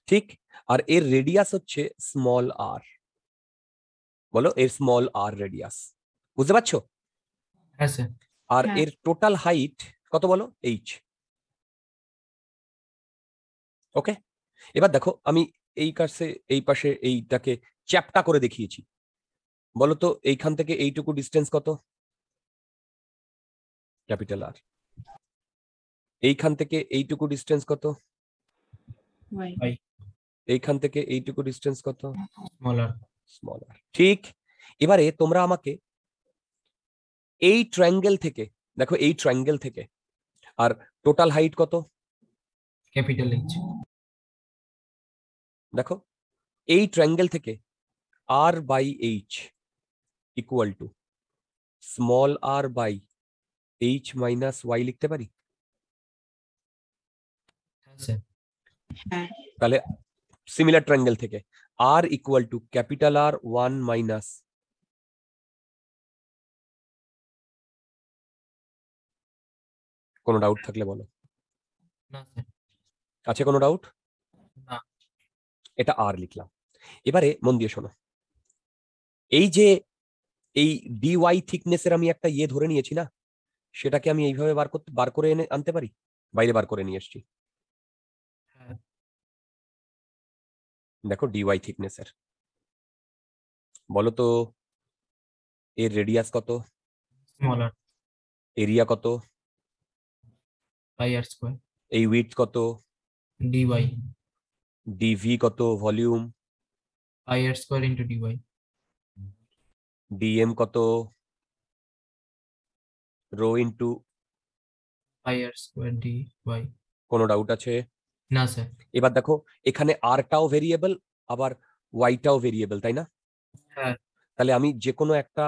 ঠিক? আর এর রেডিয়াস হচ্ছে স্মল আর। বলো, এর স্মল আর রেডিয়াস, বুঝতে পারছো? হ্যাঁ স্যার। আর হ্যাঁ। এর টোটাল হাইট কত বলো? এইচ। ওকে, এবার দেখো আমি এই কাছে এই পাশে এইটাকে চ্যাপ্টা করে দেখিয়েছি। বলো তো এইখান থেকে এইটুকু ডিস্টেন্স কত? Capital R. এইখান থেকে এইটুকু ডিস্টেন্স কত? ওয়াই। বাই এইখান থেকে এইটুকু ডিস্টেন্স কত? স্মল আর। স্মল আর। ঠিক, এবারে তোমরা আমাকে এই ট্রায়াঙ্গেল থেকে, দেখো এই ট্রায়াঙ্গেল থেকে আর টোটাল হাইট কত? Capital H. দেখো এই ট্রায়াঙ্গেল থেকে R by H equal to small R by H minus Y লিখতে পারি? হ্যাঁ স্যার। হ্যাঁ। তাহলে সিমিলার ট্রায়াঙ্গেল থেকে R equal to capital R 1 minus, কোনো ডাউট থাকলে বলো। না স্যার। আছে কোনো ডাউট? না। এটা আর লিখলাম। এবারে মন দিয়ে শোনো, এই যে এই ডিওয়াই থিকনেসের আমি একটা ইয়ে ধরে নিয়েছি না, সেটাকে আমি এইভাবে বার করে এনে আনতে পারি? বাইরে বার করে নিয়ে এসছি, হ্যাঁ। দেখো ডিওয়াই থিকনেসের। বলো তো এর রেডিয়াস কত? Small R. এরিয়া কত? Pi R square. এই উইডথ কত? D Y. ডিভি কত? Volume. Pi R square into D Y. DM কত? Rho into. Pi R square D Y. কোনো ডাউট আছে? না স্যার। এবার দেখো এখানে আরটাও ভেরিয়েবল আবার ওয়াইটাও ভেরিয়েবল, তাই না? হ্যাঁ। তাহলে আমি যে কোনো একটা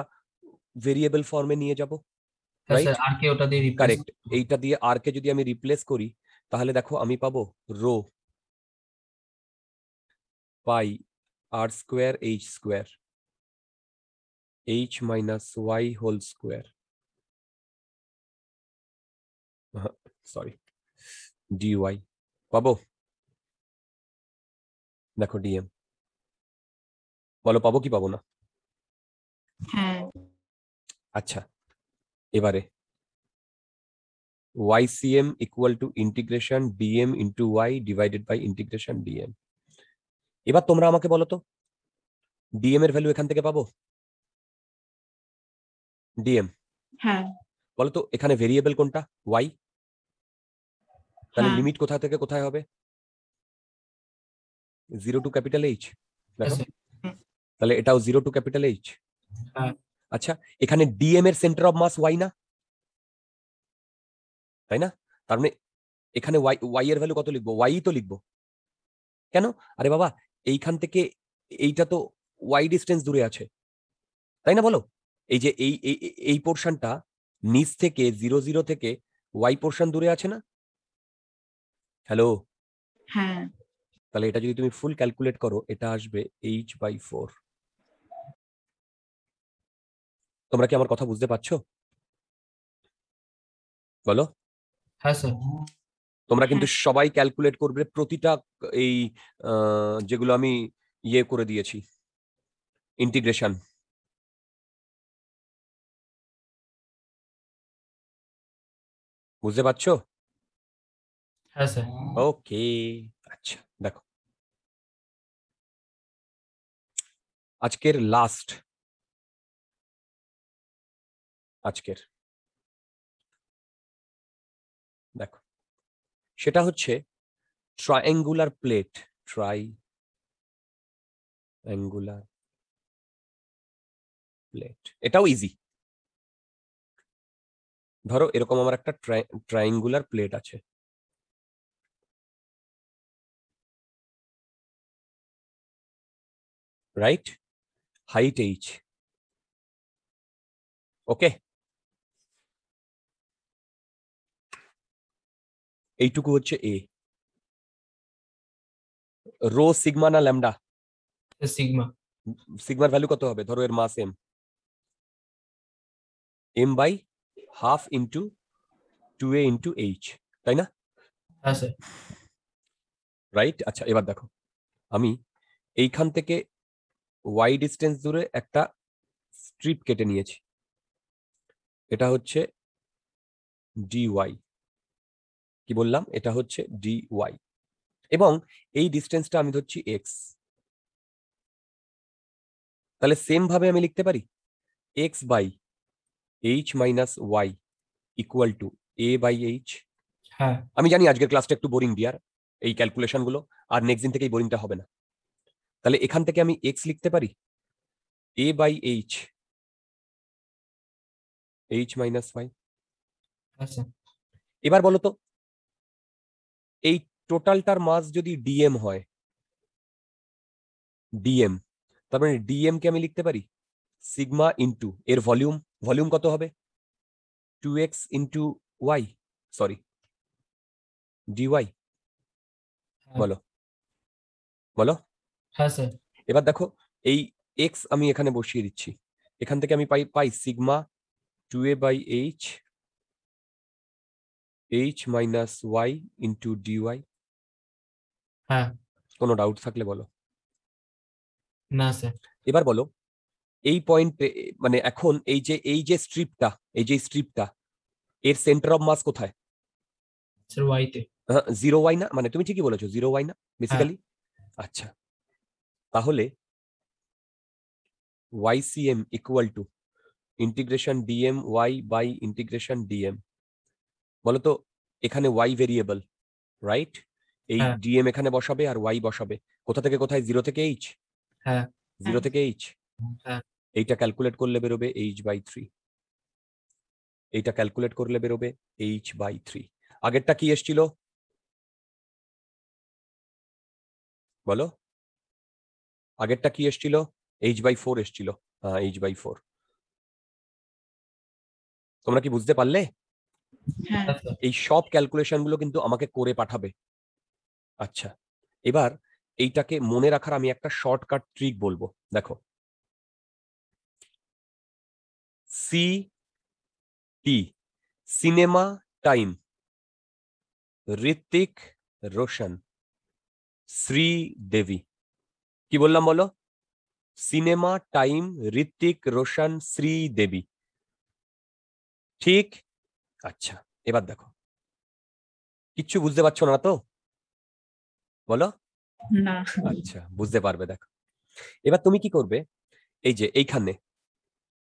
ভেরিয়েবল ফর্মে নিয়ে যাব, হ্যাঁ রাইট? স্যার, আর কে ওটা দিয়ে রিপ্লেস। কারেক্ট। এইটা দিয়ে আর কে যদি আমি রিপ্লেস করি, তাহলে দেখো আমি পাবো rho pi R square H square H minus Y whole square, sorry, DY পাবো। দেখো ডিএম, বলো পাবো কি পাবো না? হ্যাঁ। আচ্ছা, এবারে YCM equal to integration dm into y divided by integration dm। এবার তোমরা আমাকে বলো তো ডিএম এর ভ্যালু এখান থেকে পাবো? ডিএম হ্যাঁ। বলো তো এখানে ভেরিয়েবল কোনটা? y। তাহলে হ্যাঁ। লিমিট কোথা থেকে কোথায় হবে? 0 টু ক্যাপিটাল এইচ। দেখো স্যার। তাহলে এটাও 0 টু ক্যাপিটাল এইচ। হ্যাঁ। আচ্ছা, এখানে ডিএম এর সেন্টার অফ মাস y না, তাই না? তার মানে এখানে y এর ভ্যালু কত লিখবো? y তো লিখবো। কেন? আরে বাবা, এইখান থেকে এইটা তো y ডিস্টেন্স দূরে আছে, তাই না? বলো, এই যে এই পোর্শনটা নিচ থেকে 0 থেকে y পোর্শন দূরে আছে না? হ্যালো, হ্যাঁ। তাহলে এটা যদি তুমি ফুল ক্যালকুলেট করো, এটা আসবে h/4। তোমরা কি আমার কথা বুঝতে পারছো? বলো। হ্যাঁ স্যার। তোমরা কিন্তু সবাই ক্যালকুলেট করবে প্রতিটা এই যেগুলো আমি ইয়ে করে দিয়েছি ইন্টিগ্রেশন। বুঝতে পারছো? হ্যাঁ স্যার। ওকে, আচ্ছা দেখো আজকের লাস্ট, আজকের দেখো সেটা হচ্ছে ট্রায়াঙ্গুলার প্লেট। ট্রায়াঙ্গুলার প্লেট, এটাও ইজি। ধরো এরকম আমার একটা ট্রায়াঙ্গুলার প্লেট আছে, রাইট? হাইট এইচ, ওকে? এইটুকু হচ্ছে এ। রো সিগমা না ল্যামডা? সিগমা। সিগমার ভ্যালু কত হবে? ধরো এর মাস m/12 into 2a into H, তাই না? হ্যাঁ স্যার। রাইট? আচ্ছা, এবার দেখো আমি এইখান থেকে ওয়াই ডিস্টেন্স দূরে একটা স্ট্রিপ কেটে নিয়েছি, এটা হচ্ছে ডিওয়াই। কি বললাম? এটা হচ্ছে ডিওয়াই, এবং এই ডিস্টেন্সটা আমি ধরছি এক্স। তাহলে সেম ভাবে আমি লিখতে পারি x by H minus y equal to a by h. হ্যাঁ আমি জানি আজকের ক্লাসটা একটু বোরিং ডিয়ার, এই ক্যালকুলেশন গুলো, আর নেক্সট দিন থেকে এই বোরিংটা হবে না। তাহলে এখান থেকে আমি এক্স লিখতে পারি A by H, H minus Y. আচ্ছা এবার বলো তো, এই টোটালটার মাস যদি ডিএম হয়, ডিএম, তার মানে ডিএম কে আমি লিখতে পারি সিগমা ইন্টু এর ভলিউম। ভলিউম কত হবে? 2x into Y, sorry dy. হ্যাঁ। বলো বলো। হ্যাঁ স্যার এবার দেখো এই এক্স আমি এখানে বসিয়ে দিচ্ছি, এখান থেকে আমি পাই sigma 2a by H, H minus y into dy. হ্যাঁ কোনো ডাউট থাকলে বলো। না স্যার এবার বলো এই পয়েন্টে, মানে এখন এই যে স্ট্রিপটা এর সেন্টার অফ মাস কোথায়? স্যার ওয়াইতে। জিরো ওয়াই না? মানে তুমি ঠিকই বলেছো, জিরো ওয়াই না বেসিক্যালি। আচ্ছা, তাহলে YCM equal to integration DM Y by integration dm. বলতো এখানে ওয়াই ভেরিয়েবল, রাইট? এই হ্যাঁ। ডিএম এখানে বসাবে আর ওয়াই বসাবে। কোথা থেকে কোথায়? জিরো থেকে এইচ। হ্যাঁ জিরো থেকে এইচ। হ্যাঁ এইটা ক্যালকুলেট করলে বেরোবে এইচ বাই 3। এইটা ক্যালকুলেট করলে বেরোবে এইচ বাই 3। আগেরটা কি এসছিল বলো? আগেরটা কি এসছিল? এইচ বাই 4 এসছিল। হ্যাঁ, এইচ বাই 4। তোমরা কি বুঝতে পারলে? হ্যাঁ হ্যাঁ স্যার এই সব ক্যালকুলেশন গুলো কিন্তু আমাকে করে পাঠাবে। আচ্ছা, এবার এইটাকে মনে রাখার আমি একটা শর্টকাট ট্রিক বলবো, দেখো। C T, cinema time, Hrithik Roshan, Sridevi. কি বললাম বলো? Cinema time, Hrithik Roshan, Sridevi. ঠিক? আচ্ছা, এবার দেখো কিচ্ছু বুঝতে পারছো না তো? বলো। না আচ্ছা, বুঝতে পারবে। দেখো এবার তুমি কি করবে, এই যে এইখানে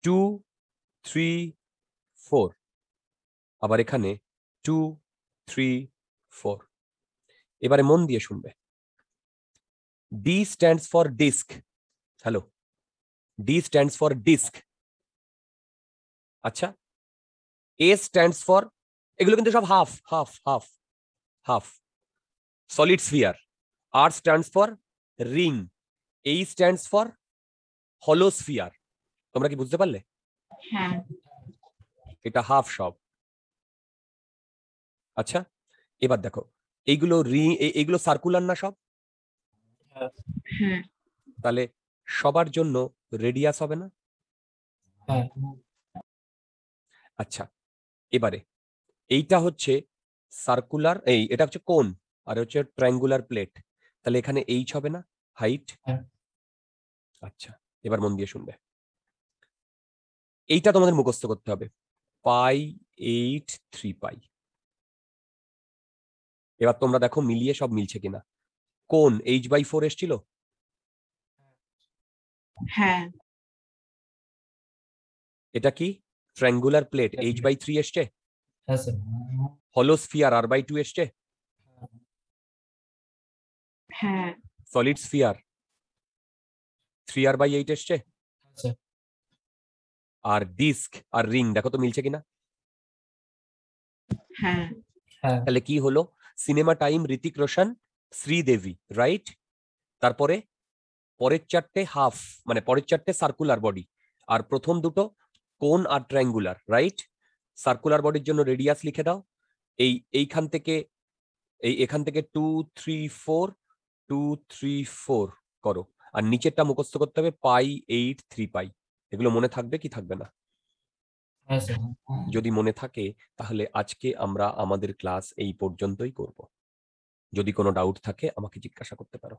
2 3 4, আবার এখানে 2 3 4। এবারে মন দিয়ে শুনবে। D stands for disc. Hello, D stands for disc. আচ্ছা, এ স্ট্যান্ডস ফর, এগুলো কিন্তু সব half half half half. Solid sphere. R stands for ring, এই স্ট্যান্ডস ফর হলো স্ফিয়ার। তোমরা কি বুঝতে পারলে? হ্যাঁ এটা হাফ সব। আচ্ছা, এবার দেখো এইগুলো এইগুলো সার্কুলার না সব? হ্যাঁ তাহলে সবার জন্য রেডিয়াস হবে না? হ্যাঁ আচ্ছা, এবারে এইটা হচ্ছে সার্কুলার, এটা হচ্ছে কোন, আর হচ্ছে ট্রায়াঙ্গুলার প্লেট। তাহলে এখানে এইচ হবে না, হাইট? হ্যাঁ। আচ্ছা, এবার মন দিয়ে শুনবে। এইটা তোমাদের মুখস্থ করতে হবে, পাই 8 3 পাই। এবার তোমরা দেখো মিলিয়ে সব মিলছে কিনা। কোন এইচ বাই 4 এসছিল? হ্যাঁ এটা কি ট্রায়াঙ্গুলার প্লেট, এইচ বাই 3 এসছে। হ্যাঁ স্যার হলো স্ফিয়ার আর বাই 2 এসছে। হ্যাঁ সলিড স্ফিয়ার 3r বাই 8 এসছে। আচ্ছা আর ডিস্ক আর রিং দেখো তো মিলছে কিনা। হ্যাঁ হ্যাঁ তাহলে কি হলো? Cinema time, Hrithik Roshan, Sridevi, right? তারপরে পরের চারটে হাফ, মানে পরের চারটে সার্কুলার বডি, আর প্রথম দুটো কোন আর ট্রায়াঙ্গুলার, রাইট? সার্কুলার বডির জন্য রেডিয়াস লিখে দাও। এইখান থেকে এখান থেকে 2 3 4 2 3 4 করো, আর নিচেরটা মুখস্থ করতে হবে পাই 8 3 পাই। এগুলো মনে থাকবে কি থাকবে না? হ্যাঁ স্যার যদি মনে থাকে তাহলে আজকে আমরা আমাদের ক্লাস এই পর্যন্তই করব। যদি কোনো ডাউট থাকে আমাকে জিজ্ঞাসা করতে পারো।